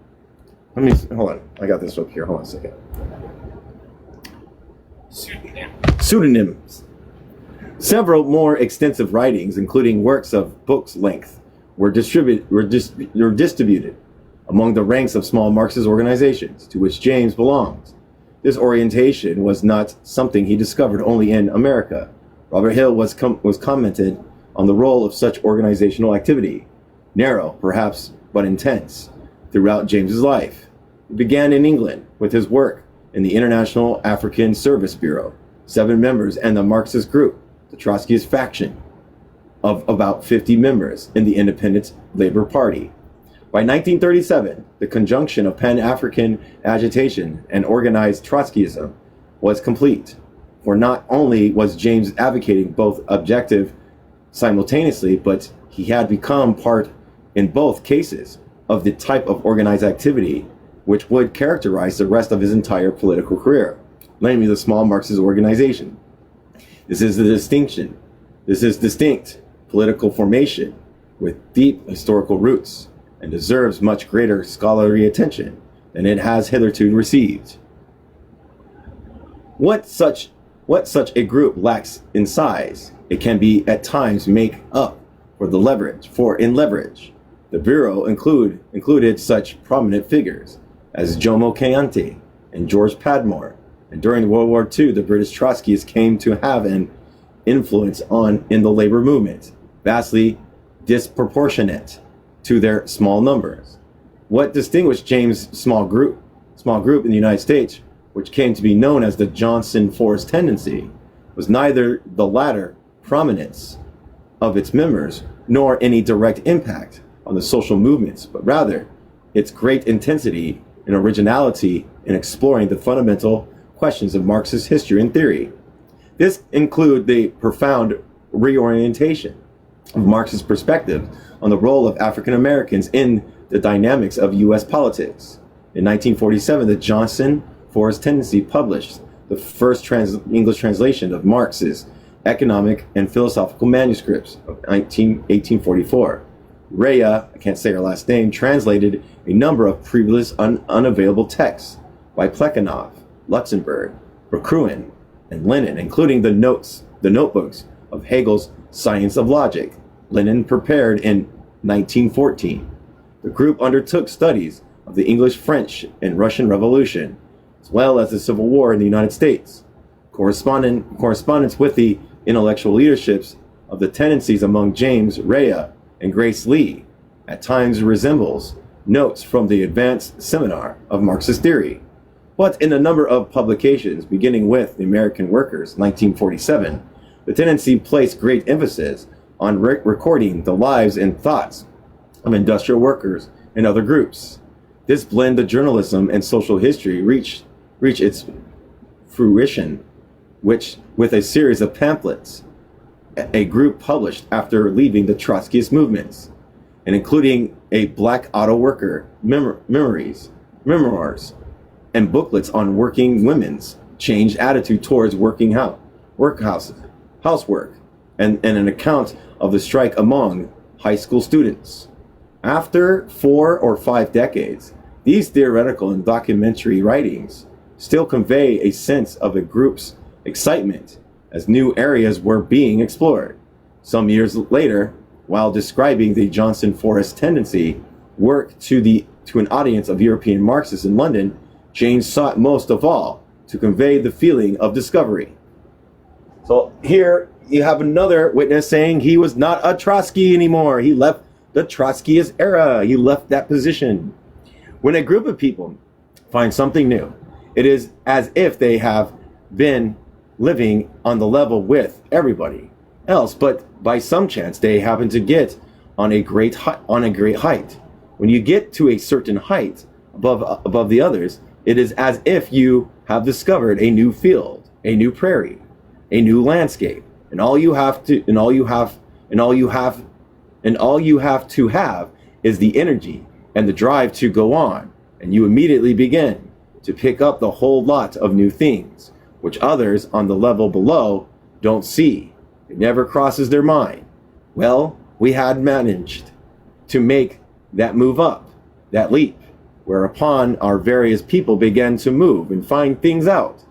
Hold on, I got this up here, hold on a second. Pseudonyms. Several more extensive writings, including works of book's length, were distributed among the ranks of small Marxist organizations to which James belongs. This orientation was not something he discovered only in America. Robert Hill was commented on the role of such organizational activity, narrow, perhaps, but intense, throughout James's life. It began in England with his work in the International African Service Bureau, 7 members, and the Marxist group, the Trotskyist faction, of about 50 members in the Independent Labor Party. By 1937, the conjunction of Pan-African agitation and organized Trotskyism was complete, for not only was James advocating both objective simultaneously, but he had become part, in both cases, of the type of organized activity which would characterize the rest of his entire political career, namely the small Marxist organization. This is distinct political formation with deep historical roots and deserves much greater scholarly attention than it has hitherto received. What such a group lacks in size, it can be at times make up for in leverage. The Bureau included such prominent figures as Jomo Kenyatta and George Padmore, and during World War II, the British Trotskyists came to have an influence in the labor movement, vastly disproportionate to their small numbers. What distinguished James' small group in the United States, which came to be known as the Johnson-Forrest tendency, was neither the latter prominence of its members nor any direct impact on the social movements, but rather its great intensity and originality in exploring the fundamental questions of Marxist history and theory. This includes the profound reorientation of Marxist perspective on the role of African Americans in the dynamics of U.S. politics. In 1947, the Johnson-Forrest tendency published the first English translation of Marx's economic and philosophical manuscripts of 1844. Rhea, I can't say her last name, translated a number of previous unavailable texts by Plekhanov, Luxemburg, Verkruin, and Lenin, including the notebooks of Hegel's Science of Logic. Lenin prepared in 1914. The group undertook studies of the English, French, and Russian Revolution, as well as the Civil War in the United States. Correspondence with the intellectual leaderships of the tendencies among James, Rhea, and Grace Lee at times resembles notes from the advanced seminar of Marxist theory. But in a number of publications, beginning with The American Workers, 1947, the tendency placed great emphasis on recording the lives and thoughts of industrial workers and other groups. This blend of journalism and social history reached its fruition, which with a series of pamphlets a group published after leaving the Trotskyist movements, and including a black auto worker memoirs, and booklets on working women's changed attitude towards housework, and an account of the strike among high school students. After 4 or 5 decades, these theoretical and documentary writings still convey a sense of a group's excitement as new areas were being explored. Some years later, while describing the Johnson Forest tendency work to an audience of European Marxists in London, James sought most of all to convey the feeling of discovery. So here you have another witness saying he was not a Trotsky anymore. He left the Trotskyist era. He left that position. When a group of people find something new, it is as if they have been living on the level with everybody else, but by some chance they happen to get on a great height. When you get to a certain height above the others, it is as if you have discovered a new field, a new prairie, a new landscape, and all you have to have is the energy and the drive to go on, and you immediately begin to pick up the whole lot of new things, which others on the level below don't see. It never crosses their mind. Well, we had managed to make that move up, that leap, whereupon our various people began to move and find things out.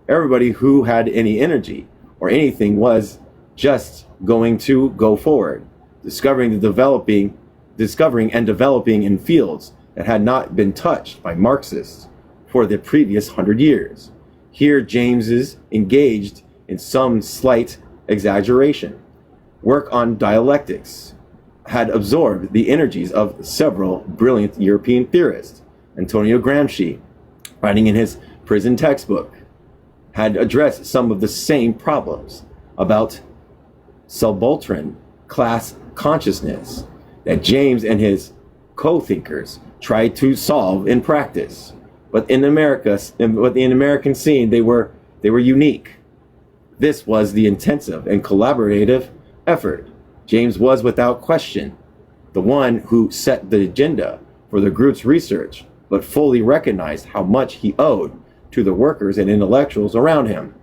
Everybody who had any energy or anything was just going to go forward, discovering and developing in fields that had not been touched by Marxists for the previous 100 years. Here James is engaged in some slight exaggeration. Work on dialectics had absorbed the energies of several brilliant European theorists. Antonio Gramsci, writing in his prison textbook, had addressed some of the same problems about subaltern class consciousness that James and his co-thinkers tried to solve in practice. But in the American scene, they were unique. This was the intensive and collaborative effort. James was, without question, the one who set the agenda for the group's research, but fully recognized how much he owed to the workers and intellectuals around him.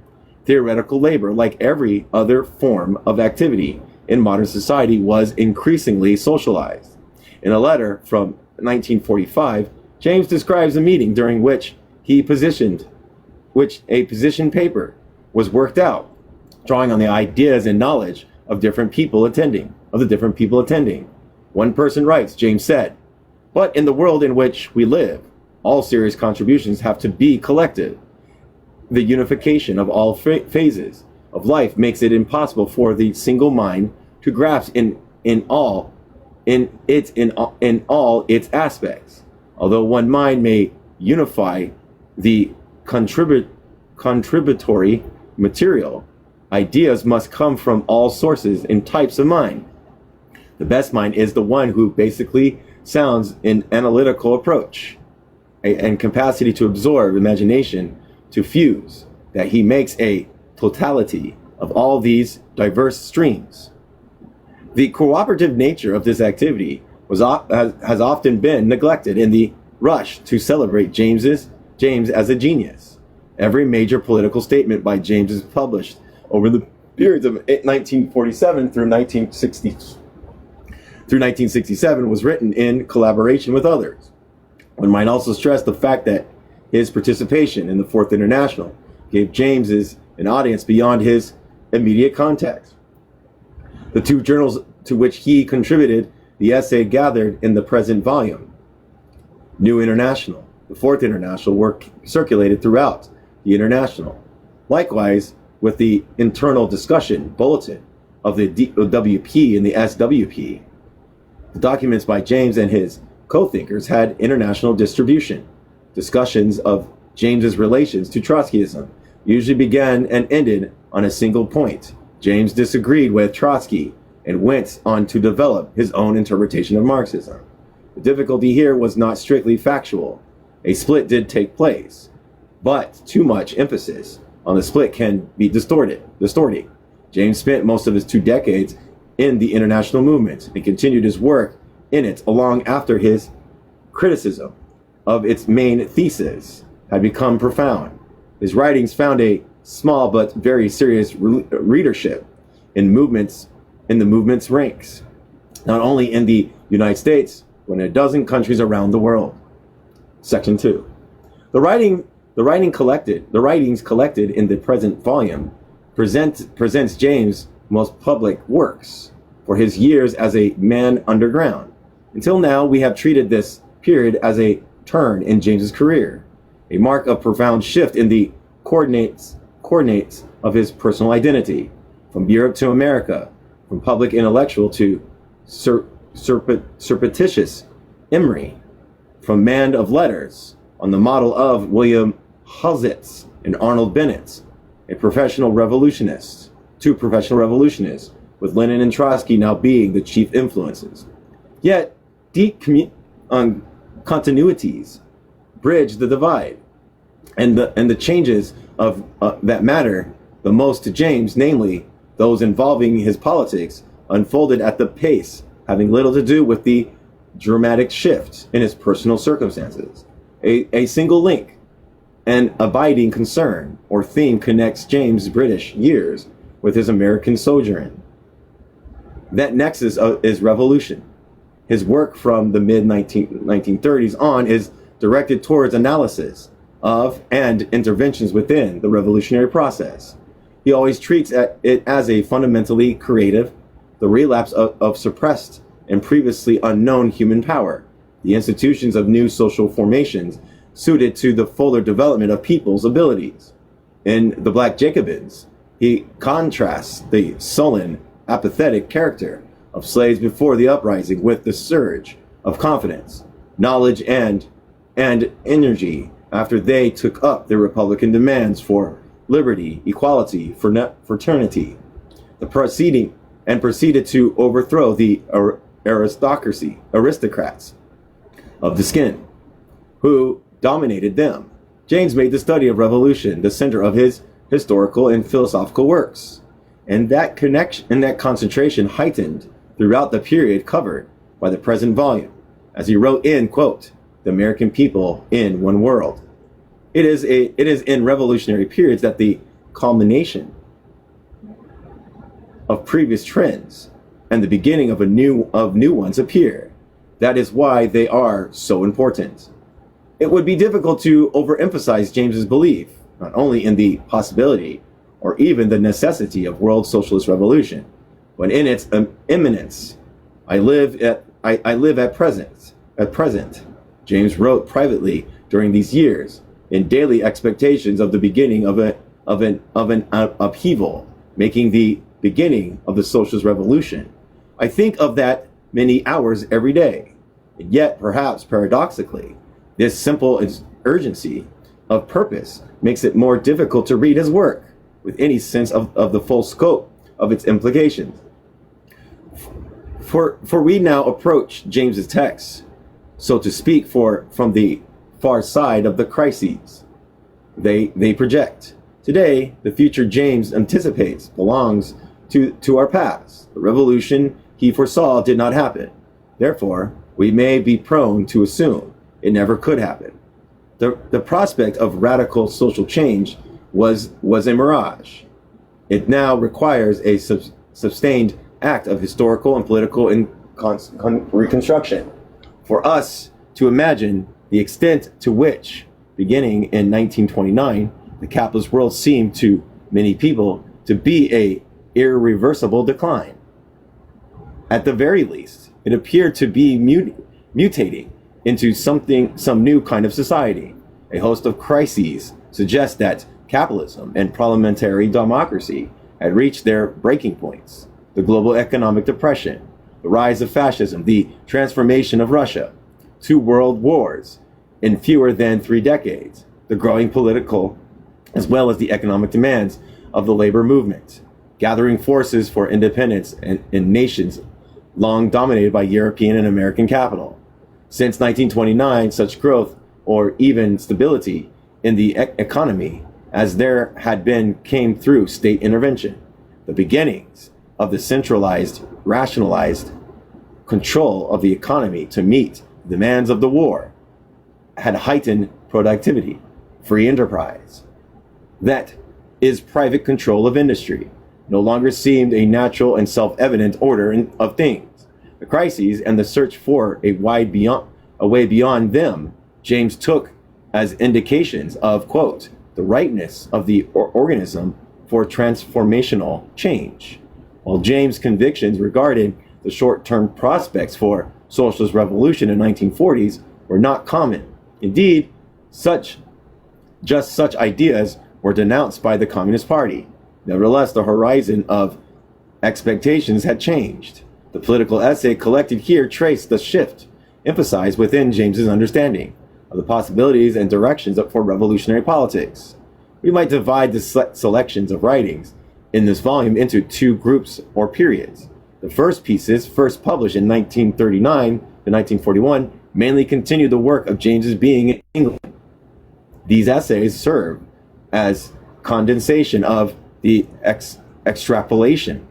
Theoretical labor, like every other form of activity in modern society, was increasingly socialized. In a letter from 1945, James describes a meeting during which a position paper was worked out, drawing on the ideas and knowledge of the different people attending. One person writes, James said, "But in the world in which we live, all serious contributions have to be collective. The unification of all phases of life makes it impossible for the single mind to grasp in all its aspects. Although one mind may unify the contributory material, ideas must come from all sources and types of mind. The best mind is the one who basically sounds an analytical approach and capacity to absorb, imagination to fuse, that he makes a totality of all these diverse streams." The cooperative nature of this activity has often been neglected in the rush to celebrate James as a genius. Every major political statement by James is published over the periods of 1947 through 1967 was written in collaboration with others. One might also stress the fact that his participation in the Fourth International gave James an audience beyond his immediate context. The two journals to which he contributed the essay gathered in the present volume, New International, the Fourth International, were circulated throughout the International. Likewise, with the internal discussion bulletin of the WP and the SWP, the documents by James and his co-thinkers had international distribution. Discussions of James's relations to Trotskyism usually began and ended on a single point. James disagreed with Trotsky and went on to develop his own interpretation of Marxism. The difficulty here was not strictly factual. A split did take place, but too much emphasis on the split can be distorting. James spent most of his 2 decades in the international movement and continued his work in it long after his criticism of its main thesis had become profound. His writings found a small but very serious readership in the movement's ranks, not only in the United States, but in a dozen countries around the world. Section 2. The writings collected in the present volume presents James' most public works for his years as a man underground. Until now, we have treated this period as a turn in James's career, a mark of profound shift in the coordinates of his personal identity, from Europe to America, from public intellectual to surreptitious Emery, from man of letters on the model of William Husitz and Arnold Bennett, to professional revolutionists, with Lenin and Trotsky now being the chief influences. Yet, deep continuities bridge the divide, and the changes of that matter the most to James, namely those involving his politics, unfolded at the pace having little to do with the dramatic shift in his personal circumstances. A single link, an abiding concern or theme connects James' British years with his American sojourn. That nexus is revolution. His work from the mid-1930s on is directed towards analysis of and interventions within the revolutionary process. He always treats it as a fundamentally creative, the relapse of suppressed and previously unknown human power, the institutions of new social formations suited to the fuller development of people's abilities. In The Black Jacobins, he contrasts the sullen, apathetic character of slaves before the uprising with the surge of confidence, knowledge, and energy after they took up their Republican demands for liberty, equality, fraternity, proceeded to overthrow the aristocrats of the skin, who dominated them. James made the study of revolution the center of his historical and philosophical works, and that concentration heightened throughout the period covered by the present volume, as he wrote in, quote, "The American People in One World." It is in revolutionary periods that the culmination of previous trends and the beginning of new ones appear. That is why they are so important. It would be difficult to overemphasize James's belief, not only in the possibility or even the necessity of world socialist revolution, but in its imminence. I live at present. James wrote privately during these years, in daily expectations of the beginning of an upheaval, making the beginning of the socialist revolution. I think of that many hours every day. And yet, perhaps paradoxically, this simple urgency of purpose makes it more difficult to read his work with any sense of the full scope of its implications. For we now approach James's text, so to speak, from the far side of the crises they project. Today, the future James anticipates belongs to our past. The revolution he foresaw did not happen. Therefore, we may be prone to assume it never could happen. The prospect of radical social change was a mirage. It now requires a sustained act of historical and political reconstruction for us to imagine the extent to which, beginning in 1929, the capitalist world seemed to many people to be a irreversible decline. At the very least, it appeared to be mutating into some new kind of society. A host of crises suggest that capitalism and parliamentary democracy had reached their breaking points. The global economic depression, the rise of fascism, the transformation of Russia, 2 world wars in fewer than 3 decades, the growing political as well as the economic demands of the labor movement, gathering forces for independence in nations long dominated by European and American capital. Since 1929, such growth or even stability in the economy as there had been came through state intervention. The beginnings of the centralized, rationalized control of the economy to meet the demands of the war had heightened productivity, free enterprise. That is private control of industry no longer seemed a natural and self-evident order of things. The crises and the search for a way beyond them, James took as indications of, quote, the rightness of the organism for transformational change. While James' convictions regarding the short-term prospects for socialist revolution in the 1940s were not common. Indeed, such ideas were denounced by the Communist Party. Nevertheless, the horizon of expectations had changed. The political essay collected here traced the shift emphasized within James's understanding of the possibilities and directions for revolutionary politics. We might divide the selections of writings in this volume into 2 groups or periods. The first pieces, first published in 1939 to 1941, mainly continue the work of James's being in England. These essays serve as condensation of the extrapolation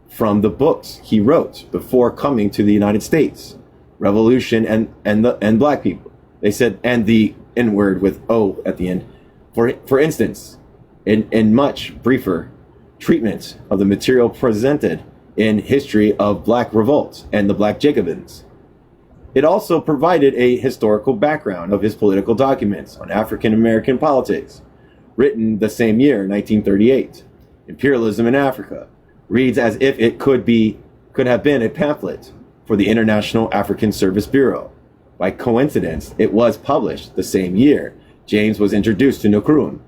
from the books he wrote before coming to the United States, Revolution and Black People. They said, and the N word with O at the end. For instance, in much briefer treatment of the material presented in History of Black Revolt and the Black Jacobins. It also provided a historical background of his political documents on African American politics, written the same year, 1938. Imperialism in Africa reads as if it could have been a pamphlet for the International African Service Bureau. By coincidence, it was published the same year James was introduced to Nkrumah.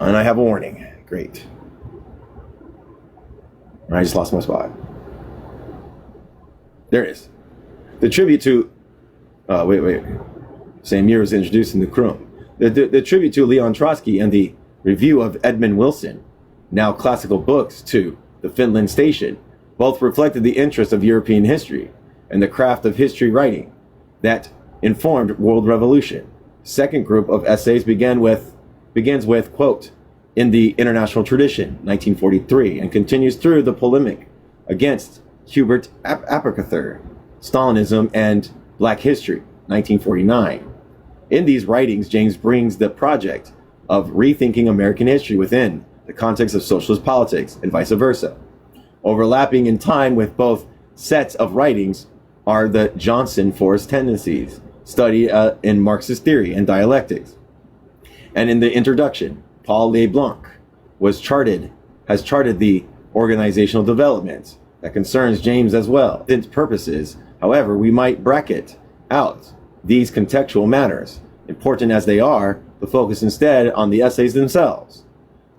And I have a warning. Great. I just lost my spot. There it is. The tribute to, same year was introduced in Nkrumah. The tribute to Leon Trotsky and the review of Edmund Wilson, now classical books, to the Finland Station, both reflected the interest of European history and the craft of history writing that informed world revolution. Second group of essays begins with, quote, in the international tradition, 1943, and continues through the polemic against Hubert Apicather, Stalinism and Black History, 1949. In these writings, James brings the project of rethinking American history within the context of socialist politics and vice versa. Overlapping in time with both sets of writings are the Johnson Force tendencies, studied in Marxist theory and dialectics. And in the introduction, Paul LeBlanc has charted the organizational development that concerns James as well. For purposes, however, we might bracket out these contextual matters, important as they are, to focus instead on the essays themselves.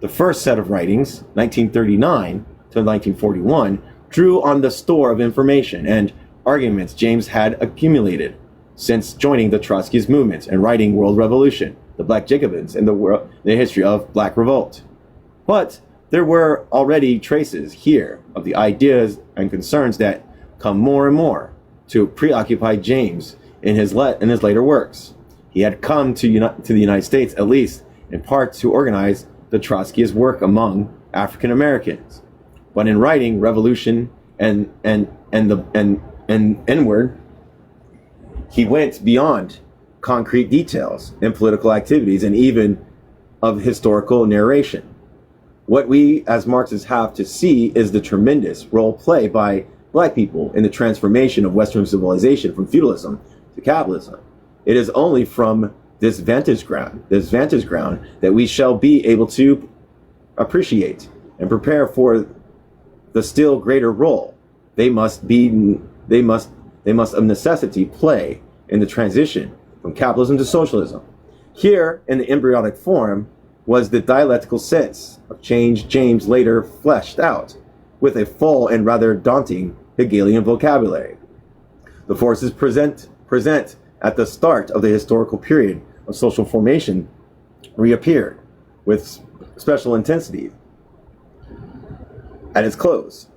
The first set of writings, 1939 to 1941, drew on the store of information and arguments James had accumulated since joining the Trotskyist movement and writing World Revolution, the Black Jacobins, and the history of Black Revolt. But there were already traces here of the ideas and concerns that come more and more to preoccupy James in his later works. He had come to the United States, at least in part, to organize the Trotskyist work among African Americans. But in writing Revolution and N-word, he went beyond concrete details in political activities and even of historical narration. What we as Marxists have to see is the tremendous role played by black people in the transformation of Western civilization from feudalism to capitalism. It is only from this vantage ground, that we shall be able to appreciate and prepare for the still greater role they must of necessity play in the transition from capitalism to socialism. Here, in the embryonic form, was the dialectical sense of change James later fleshed out with a full and rather daunting Hegelian vocabulary. The forces present at the start of the historical period of social formation reappeared with special intensity at its close.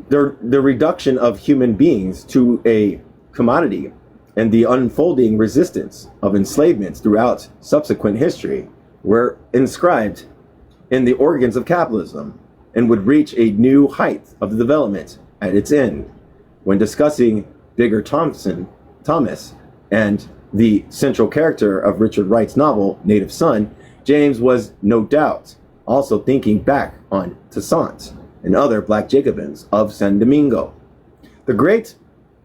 The reduction of human beings to a commodity and the unfolding resistance of enslavements throughout subsequent history were inscribed in the organs of capitalism and would reach a new height of the development at its end. When discussing Bigger Thomas and the central character of Richard Wright's novel, Native Son, James was no doubt also thinking back on Toussaint and other black Jacobins of San Domingo. The great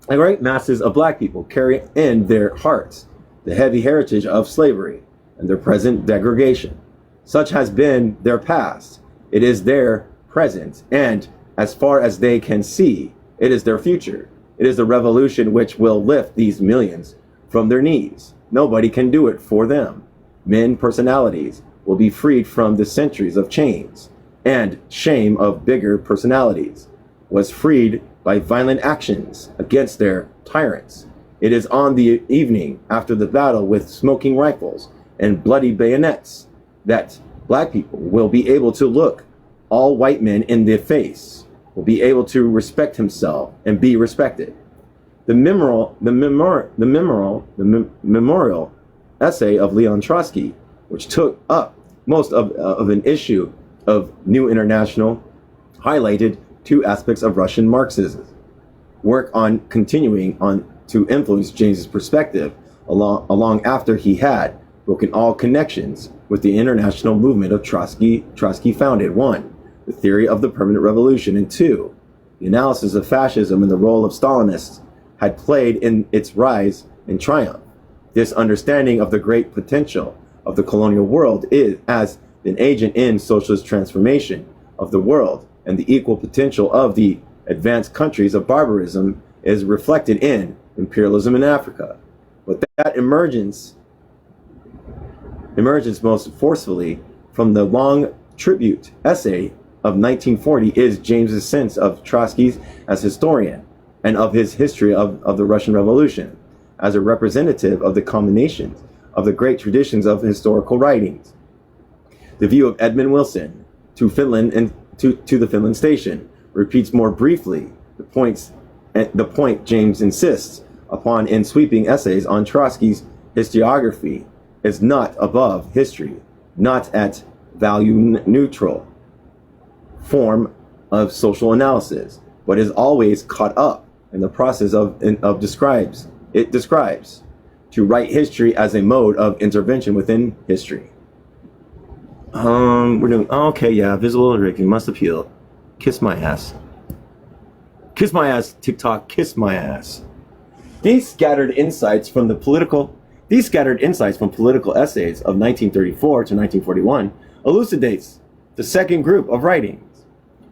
masses of black people carry in their hearts the heavy heritage of slavery and their present degradation. Such has been their past. It is their present, and as far as they can see, it is their future. It is the revolution which will lift these millions from their knees. Nobody can do it for them. Men personalities will be freed from the centuries of chains and shame of bigger personalities, was freed by violent actions against their tyrants. It is on the evening after the battle with smoking rifles and bloody bayonets that black people will be able to look all white men in the face, will be able to respect himself and be respected. The memorial essay of Leon Trotsky, which took up most of an issue of New International, highlighted two aspects of Russian Marxism. Work on continuing on to influence James's perspective along after he had broken all connections with the international movement of Trotsky founded. 1. The theory of the permanent revolution, and 2. The analysis of fascism and the role of Stalinists had played in its rise and triumph. This understanding of the great potential of the colonial world is as an agent in socialist transformation of the world, and the equal potential of the advanced countries of barbarism is reflected in imperialism in Africa. But that emerges most forcefully from the long tribute essay of 1940 is James's sense of Trotsky as historian and of his history of the Russian Revolution as a representative of the combinations of the great traditions of historical writings. The view of Edmund Wilson to Finland and to the Finland station repeats more briefly the point James insists upon in sweeping essays on Trotsky's historiography is not above history, not at value neutral form of social analysis, but is always caught up in the process of describes to write history as a mode of intervention within history. We're doing okay, yeah. Visible Rick, you must appeal. Kiss my ass. Kiss my ass, TikTok. Kiss my ass. These scattered insights from political essays of 1934 to 1941 elucidates the second group of writings,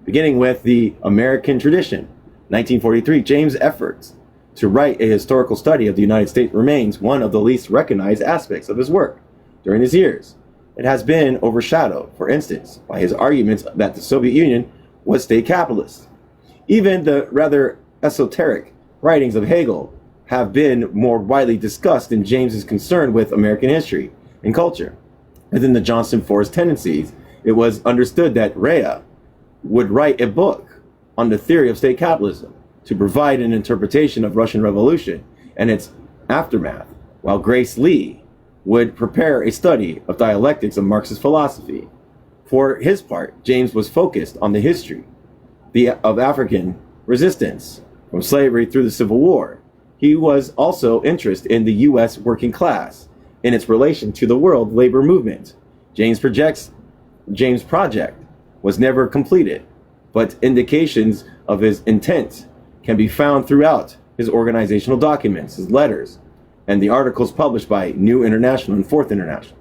beginning with the American tradition. 1943, James' efforts to write a historical study of the United States remains one of the least recognized aspects of his work during his years. It has been overshadowed, for instance, by his arguments that the Soviet Union was state capitalist. Even the rather esoteric writings of Hegel have been more widely discussed than James's concern with American history and culture. Within the Johnson Force tendencies, it was understood that Rea would write a book on the theory of state capitalism to provide an interpretation of Russian Revolution and its aftermath, while Grace Lee would prepare a study of dialectics of Marxist philosophy. For his part, James was focused on the history of African resistance from slavery through the Civil War. He was also interested in the U.S. working class in its relation to the world labor movement. James' project was never completed, but indications of his intent can be found throughout his organizational documents, his letters, and the articles published by New International and Fourth International.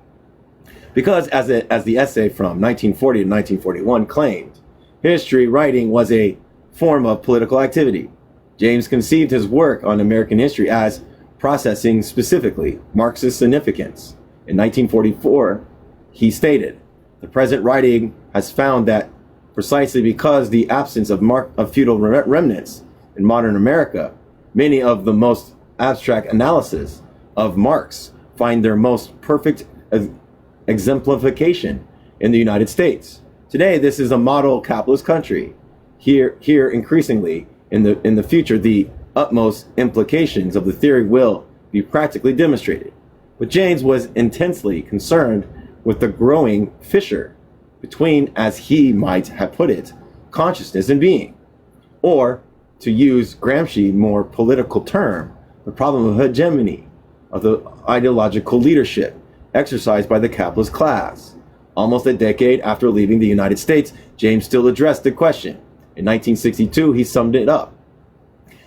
Because as the essay from 1940 to 1941 claimed, history writing was a form of political activity. James conceived his work on American history as processing specifically Marxist significance. In 1944, he stated, "The present writing has found that precisely because the absence of feudal remnants in modern America, many of the most abstract analysis of Marx find their most perfect exemplification in the United States. Today, this is a model capitalist country. Here increasingly, in the future, the utmost implications of the theory will be practically demonstrated." But James was intensely concerned with the growing fissure between, as he might have put it, consciousness and being. Or, to use Gramsci's more political term, the problem of hegemony, of the ideological leadership exercised by the capitalist class. Almost a decade after leaving the United States, James still addressed the question. In 1962, he summed it up.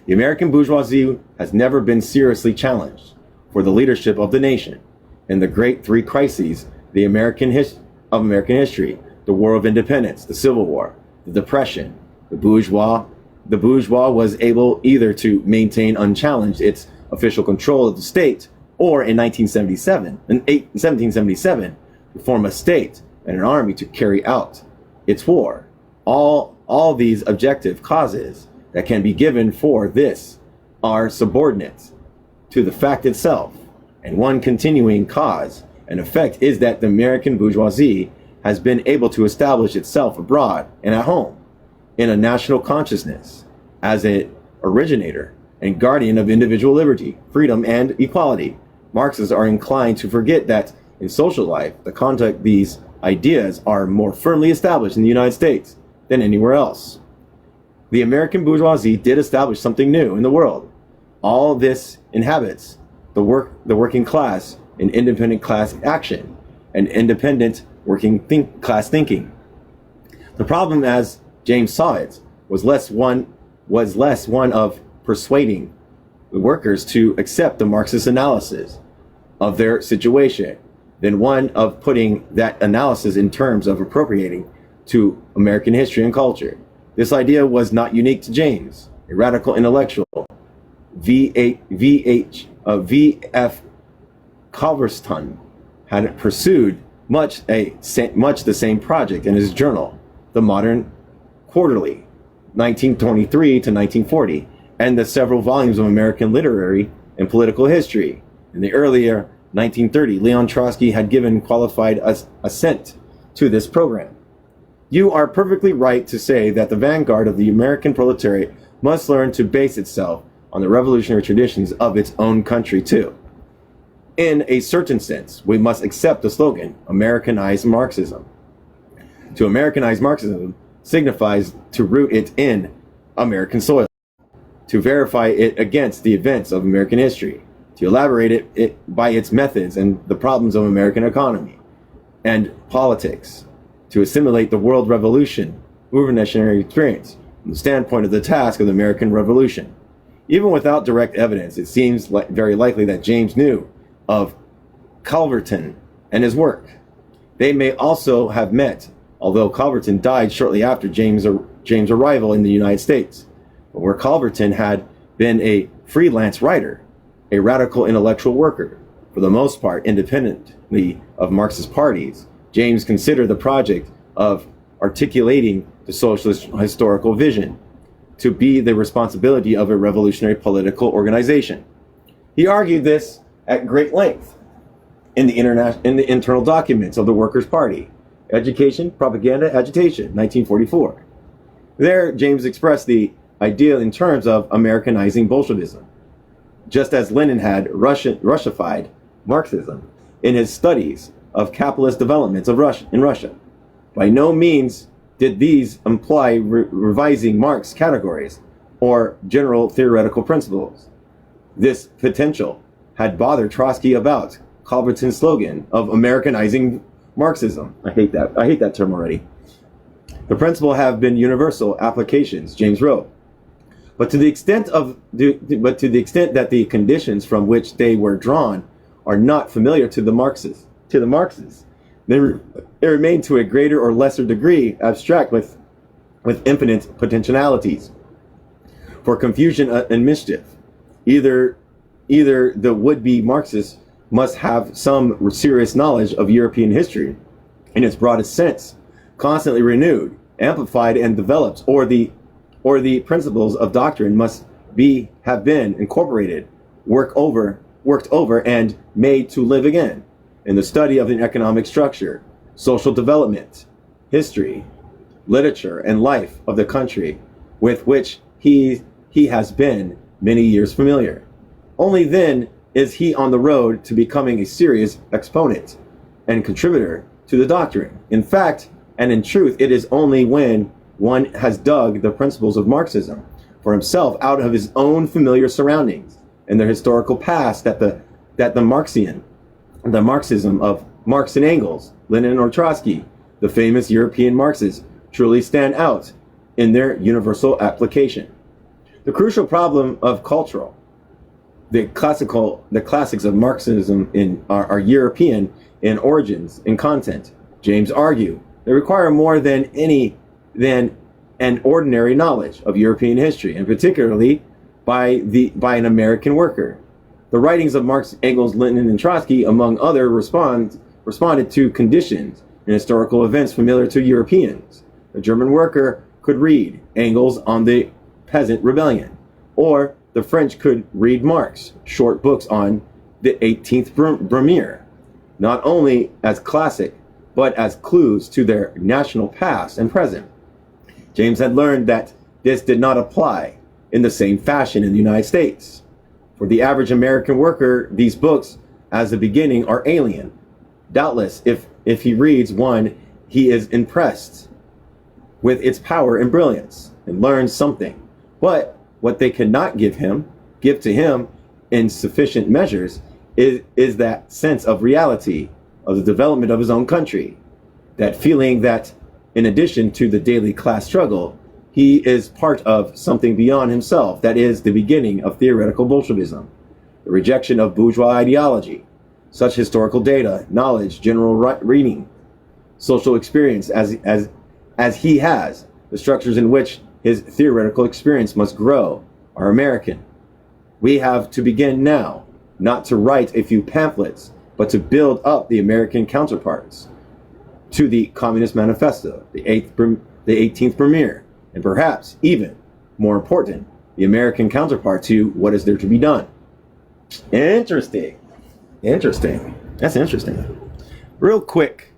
"The American bourgeoisie has never been seriously challenged for the leadership of the nation. In the great three crises of American history, the War of Independence, the Civil War, the Depression, the bourgeois was able either to maintain unchallenged its official control of the state, or in 1777, to form a state and an army to carry out its war. All these objective causes that can be given for this are subordinate to the fact itself, and one continuing cause and effect is that the American bourgeoisie has been able to establish itself abroad and at home in a national consciousness as an originator and guardian of individual liberty, freedom, and equality. Marxists are inclined to forget that in social life, the conduct these ideas are more firmly established in the United States than anywhere else. The American bourgeoisie did establish something new in the world. All this inhabits the working class in independent class action and independent working class thinking. The problem, as James saw it, was less one of persuading the workers to accept the Marxist analysis of their situation than one of putting that analysis in terms of appropriating to American history and culture. This idea was not unique to James, a radical intellectual. V.F. Culverstone had pursued much the same project in his journal, The Modern Quarterly, 1923 to 1940, and the several volumes of American literary and political history. In the earlier 1930, Leon Trotsky had given qualified assent to this program. "You are perfectly right to say that the vanguard of the American proletariat must learn to base itself on the revolutionary traditions of its own country too. In a certain sense, we must accept the slogan, Americanize Marxism. To Americanize Marxism signifies to root it in American soil, to verify it against the events of American history, to elaborate it by its methods and the problems of American economy and politics, to assimilate the world revolutionary experience from the standpoint of the task of the American Revolution." Even without direct evidence, it seems very likely that James knew of Culverstone and his work. They may also have met, although Culverstone died shortly after James' arrival in the United States. But where Culverstone had been a freelance writer, a radical intellectual worker, for the most part independently of Marxist parties, James considered the project of articulating the socialist historical vision to be the responsibility of a revolutionary political organization. He argued this at great length in the internal documents of the Workers' Party, Education, Propaganda, Agitation, 1944. There, James expressed the idea in terms of Americanizing Bolshevism, just as Lenin had Russified Marxism in his studies of capitalist developments of in Russia. By no means did these imply revising Marx categories or general theoretical principles. This potential had bothered Trotsky about Culverstone's slogan of Americanizing Marxism. I hate that term already. The principle have been universal applications, James wrote. But to the extent that the conditions from which they were drawn are not familiar to the Marxists, they remain to a greater or lesser degree abstract with infinite potentialities for confusion and mischief. Either the would-be Marxist must have some serious knowledge of European history in its broadest sense, constantly renewed, amplified, and developed, or the principles of doctrine must have been incorporated, worked over, and made to live again in the study of the economic structure, social development, history, literature, and life of the country with which he has been many years familiar. Only then is he on the road to becoming a serious exponent and contributor to the doctrine. In fact, and in truth, it is only when one has dug the principles of Marxism for himself out of his own familiar surroundings and their historical past that the Marxism of Marx and Engels, Lenin or Trotsky, the famous European Marxists, truly stand out in their universal application. The crucial problem of cultural, the classics of Marxism are European in origins and content. James argued they require more than an ordinary knowledge of European history, and particularly by an American worker. The writings of Marx, Engels, Lenin, and Trotsky, among others, responded to conditions and historical events familiar to Europeans. The German worker could read Engels on the Peasant Rebellion, or the French could read Marx, short books on the 18th Brumaire, not only as classic, but as clues to their national past and present. James had learned that this did not apply in the same fashion in the United States. For the average American worker, these books, as the beginning, are alien. Doubtless, if he reads one, he is impressed with its power and brilliance and learns something. But what they cannot give to him in sufficient measures is that sense of reality of the development of his own country, that feeling that in addition to the daily class struggle, he is part of something beyond himself, that is the beginning of theoretical Bolshevism, the rejection of bourgeois ideology, such historical data, knowledge, general reading, social experience as he has, the structures in which his theoretical experience must grow, are American. We have to begin now, not to write a few pamphlets, but to build up the American counterparts to the Communist Manifesto, the 18th Brumaire, and perhaps even more important, the American counterpart to What Is There to Be Done. Interesting. That's interesting. Real quick,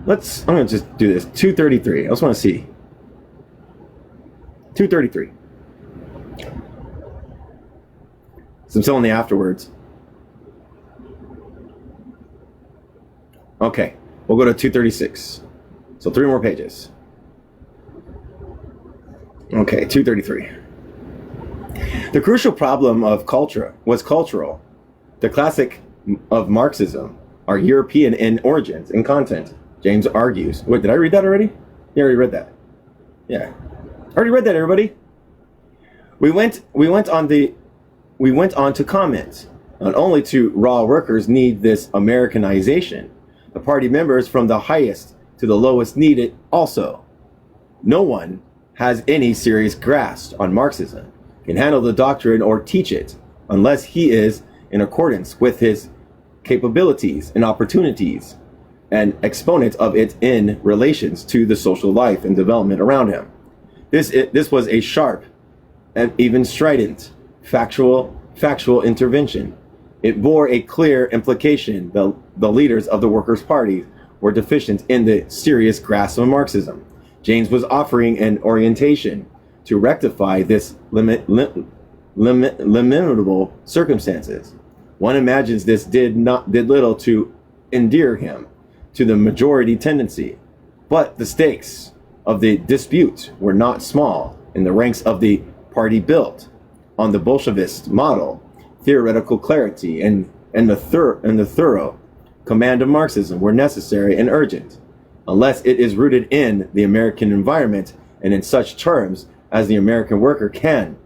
I'm going to just do this. 233. I just want to see. 233. So I'm still in the afterwards. Okay, we'll go to 236. So 3 more pages. Okay, 233. The crucial problem of culture was cultural. The classic of Marxism are European in origins and content. James argues. Wait, did I read that already? Yeah, I already read that. Yeah, I already read that, everybody. We went on to comment. Not only to raw workers need this Americanization, the party members from the highest to the lowest need it also. No one has any serious grasp on Marxism, can handle the doctrine or teach it, unless he is in accordance with his capabilities and opportunities, an exponent of it in relations to the social life and development around him. This was a sharp and even strident factual intervention. It bore a clear implication that the leaders of the Workers' Party were deficient in the serious grasp of Marxism. James was offering an orientation to rectify this lamentable circumstances. One imagines this did little to endear him to the majority tendency, but the stakes of the dispute were not small in the ranks of the party built on the Bolshevist model. Theoretical clarity and the thorough command of Marxism were necessary and urgent. unless it is rooted in the American environment and in such terms as the American worker can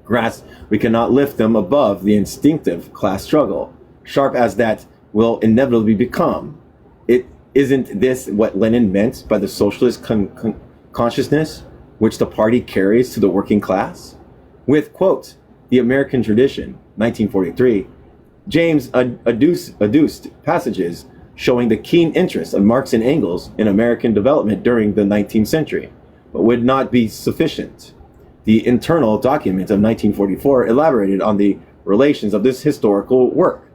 grasp. We cannot lift them above the instinctive class struggle, sharp as that will inevitably become. It isn't this what Lenin meant by the socialist consciousness which the party carries to the working class? With, quote, the American tradition, 1943, James adduced passages showing the keen interest of Marx and Engels in American development during the 19th century, but would not be sufficient. The internal document of 1944 elaborated on the relations of this historical work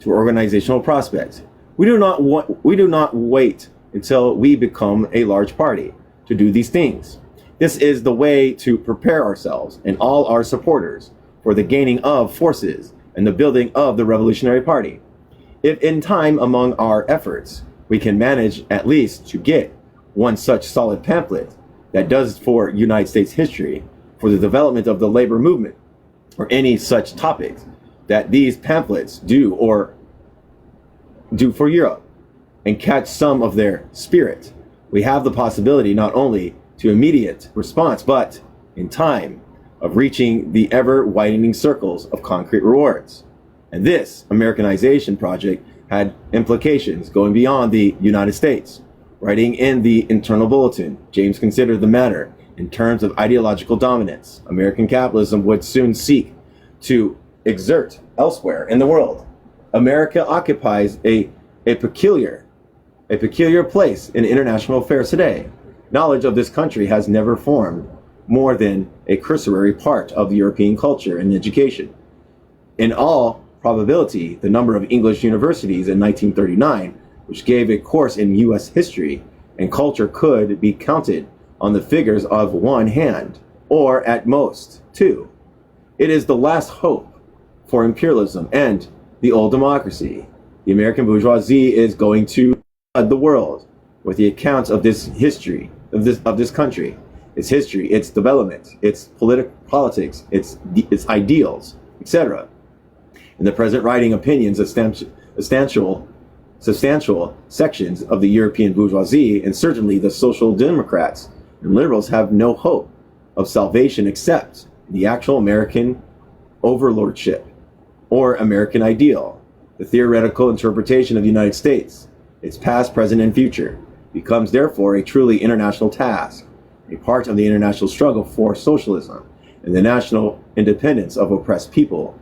to organizational prospects. We do not wait until we become a large party to do these things. This is the way to prepare ourselves and all our supporters for the gaining of forces and the building of the Revolutionary Party. If in time among our efforts we can manage at least to get one such solid pamphlet that does for United States history, for the development of the labor movement, or any such topics that these pamphlets do for Europe, and catch some of their spirit, we have the possibility not only to immediate response, but in time of reaching the ever widening circles of concrete rewards. And this Americanization project had implications going beyond the United States. Writing in the internal bulletin, James considered the matter in terms of ideological dominance American capitalism would soon seek to exert elsewhere in the world. America occupies a peculiar place in international affairs today. Knowledge of this country has never formed more than a cursory part of the European culture and education. In all probability, the number of English universities in 1939, which gave a course in U.S. history and culture, could be counted on the fingers of one hand, or at most two. It is the last hope for imperialism and the old democracy. The American bourgeoisie is going to flood the world with the accounts of this history, of this country, its history, its development, its politics, its ideals, etc. In the present writing, opinions of substantial sections of the European bourgeoisie, and certainly the social democrats and liberals, have no hope of salvation except the actual American overlordship or American ideal. The theoretical interpretation of the United States, its past, present, and future, becomes therefore a truly international task, a part of the international struggle for socialism and the national independence of oppressed people.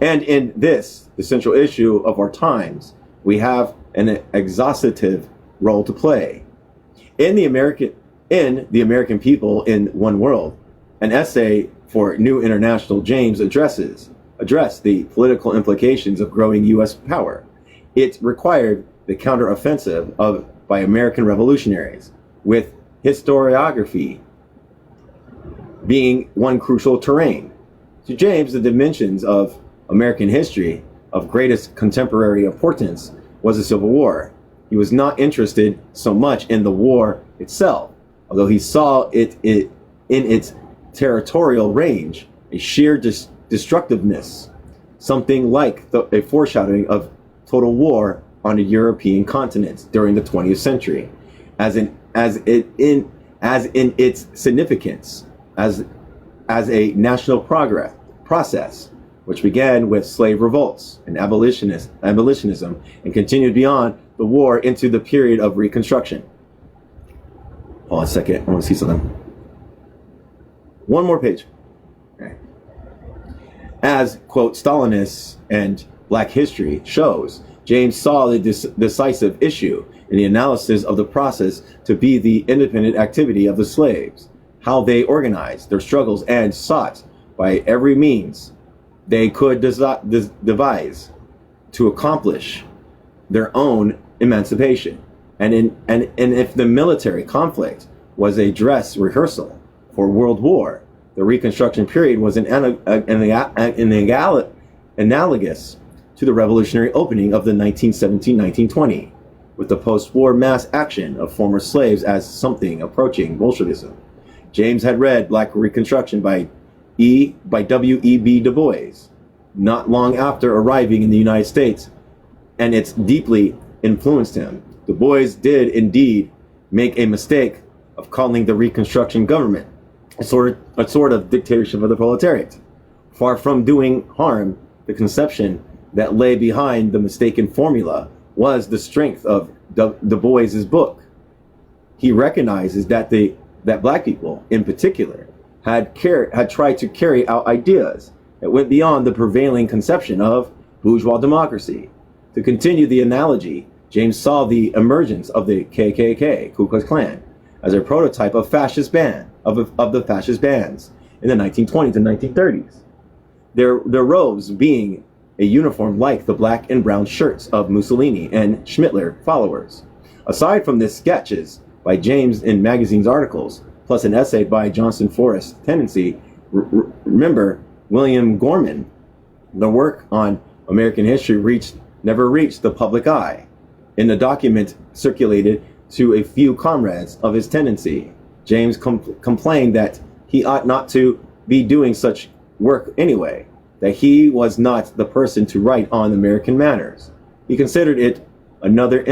And in this, the central issue of our times, we have an exhaustive role to play. In the American People in One World, an essay for New International, James addressed the political implications of growing U.S. power. It required the counteroffensive by American revolutionaries, with historiography being one crucial terrain. To James, the dimensions of American history of greatest contemporary importance was the Civil War. He was not interested so much in the war itself, although he saw it in its territorial range, a sheer destructiveness, something like a foreshadowing of total war on the European continent during the 20th century, as in its significance as a national process, which began with slave revolts and abolitionism and continued beyond the war into the period of Reconstruction. Hold on a second, I want to see something. One more page. Okay. As, quote, Stalinist and Black history shows, James saw the decisive issue in the analysis of the process to be the independent activity of the slaves, how they organized their struggles and sought by every means they could devise to accomplish their own emancipation. And if the military conflict was a dress rehearsal for World War, the Reconstruction period was analogous to the revolutionary opening of the 1917-1920, with the post-war mass action of former slaves as something approaching Bolshevism. James had read Black Reconstruction by W.E.B. Du Bois not long after arriving in the United States, and it's deeply influenced him. Du Bois did indeed make a mistake of calling the Reconstruction government a sort of dictatorship of the proletariat. Far from doing harm, the conception that lay behind the mistaken formula was the strength of Du Bois's book. He recognizes that black people, in particular, had tried to carry out ideas that went beyond the prevailing conception of bourgeois democracy. To continue the analogy, James saw the emergence of the KKK, Ku Klux Klan, as a prototype of fascist band of the fascist bands in the 1920s and 1930s. Their robes being a uniform like the black and brown shirts of Mussolini and Schmittler followers. Aside from the sketches by James in magazines articles, plus an essay by Johnson Forrest Tendency, remember William Gorman, the work on American history never reached the public eye. In the document circulated to a few comrades of his tendency, James complained that he ought not to be doing such work anyway, that he was not the person to write on American manners. He considered it another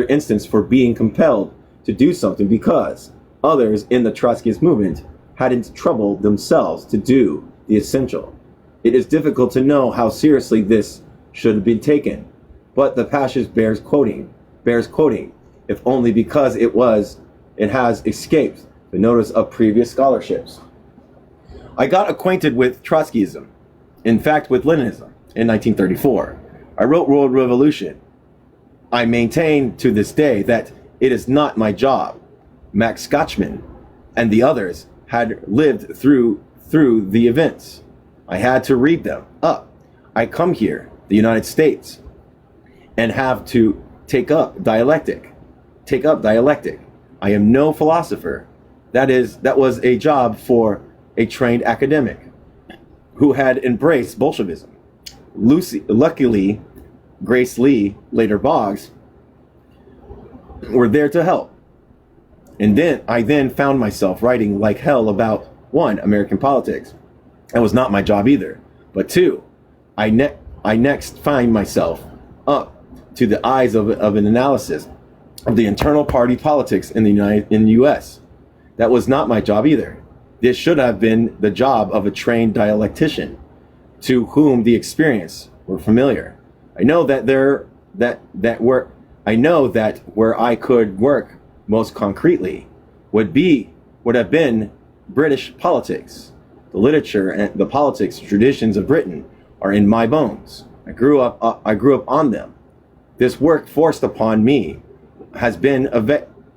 instance for being compelled to do something because others in the Trotskyist movement hadn't troubled themselves to do the essential. It is difficult to know how seriously this should have been taken, but the passage bears quoting, if only because it has escaped the notice of previous scholarships. I got acquainted with Trotskyism, in fact with Leninism, in 1934. I wrote World Revolution. I maintain to this day that it is not my job. Max Scotchman and the others had lived through the events. I had to read them up. I come here, the United States, and have to take up dialectic. I am no philosopher. That was a job for a trained academic who had embraced Bolshevism. Luckily, Grace Lee, later Boggs, were there to help. And then I found myself writing like hell about, one, American politics. That was not my job either. But two, I next find myself up to the eyes of an analysis of the internal party politics in the U.S. That was not my job either. This should have been the job of a trained dialectician to whom the experience were familiar. I know that where I could work most concretely would have been British politics. The literature and the politics traditions of Britain are in my bones. I grew up on them. This work forced upon me has been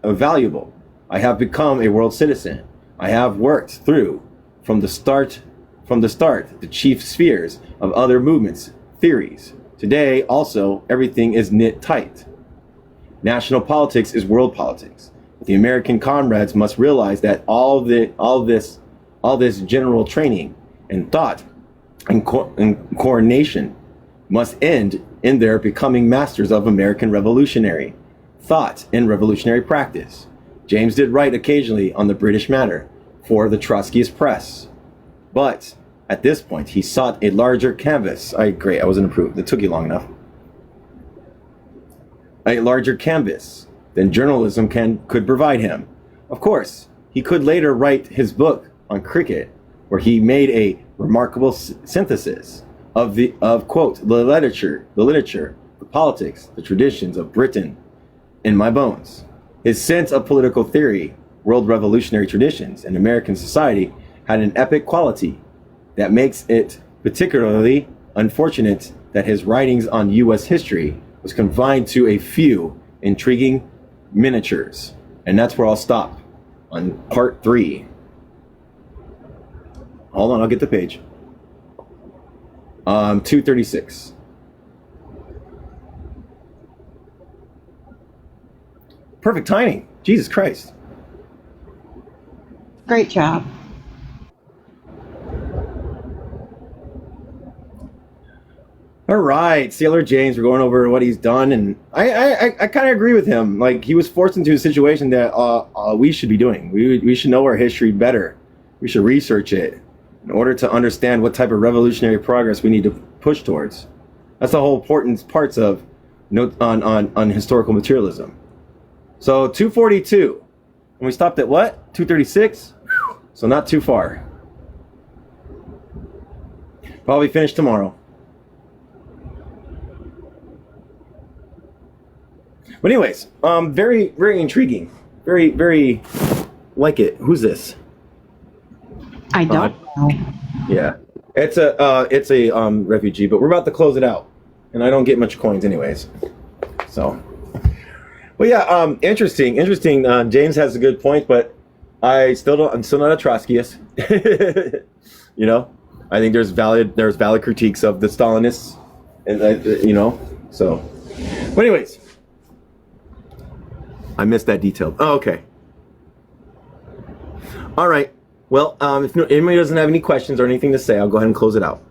valuable. I have become a world citizen. I have worked through from the start the chief spheres of other movements, theories. Today also everything is knit tight. National politics is world politics. The American comrades must realize that all this general training and thought and coordination must end in their becoming masters of American revolutionary thought and revolutionary practice. James did write occasionally on the British matter for the Trotskyist press, but at this point he sought a larger canvas. I wasn't approved. It took you long enough. A larger canvas than journalism could provide him. Of course, he could later write his book on cricket, where he made a remarkable synthesis of quote, the literature, the politics, the traditions of Britain in my bones. His sense of political theory, world revolutionary traditions, and American society had an epic quality that makes it particularly unfortunate that his writings on U.S. history was confined to a few intriguing miniatures. And that's where I'll stop on part 3. Hold on, I'll get the page. 236. Perfect timing. Jesus Christ. Great job. All right, C.L.R. James, we're going over what he's done, and I kind of agree with him. Like, he was forced into a situation that we should be doing. We should know our history better. We should research it in order to understand what type of revolutionary progress we need to push towards. That's the whole important parts of note on historical materialism. So 242, and we stopped at what? 236. So not too far. Probably finish tomorrow. But anyways, very, very intriguing. Very, very like it. Who's this? I don't know. Yeah, it's a refugee, but we're about to close it out, and I don't get much coins anyways. So, but yeah, interesting. James has a good point, but I'm still not a Trotskyist. You know, I think there's valid critiques of the Stalinists, and you know, so. But anyways, I missed that detail. Oh, okay. All right. Well, if anybody doesn't have any questions or anything to say, I'll go ahead and close it out.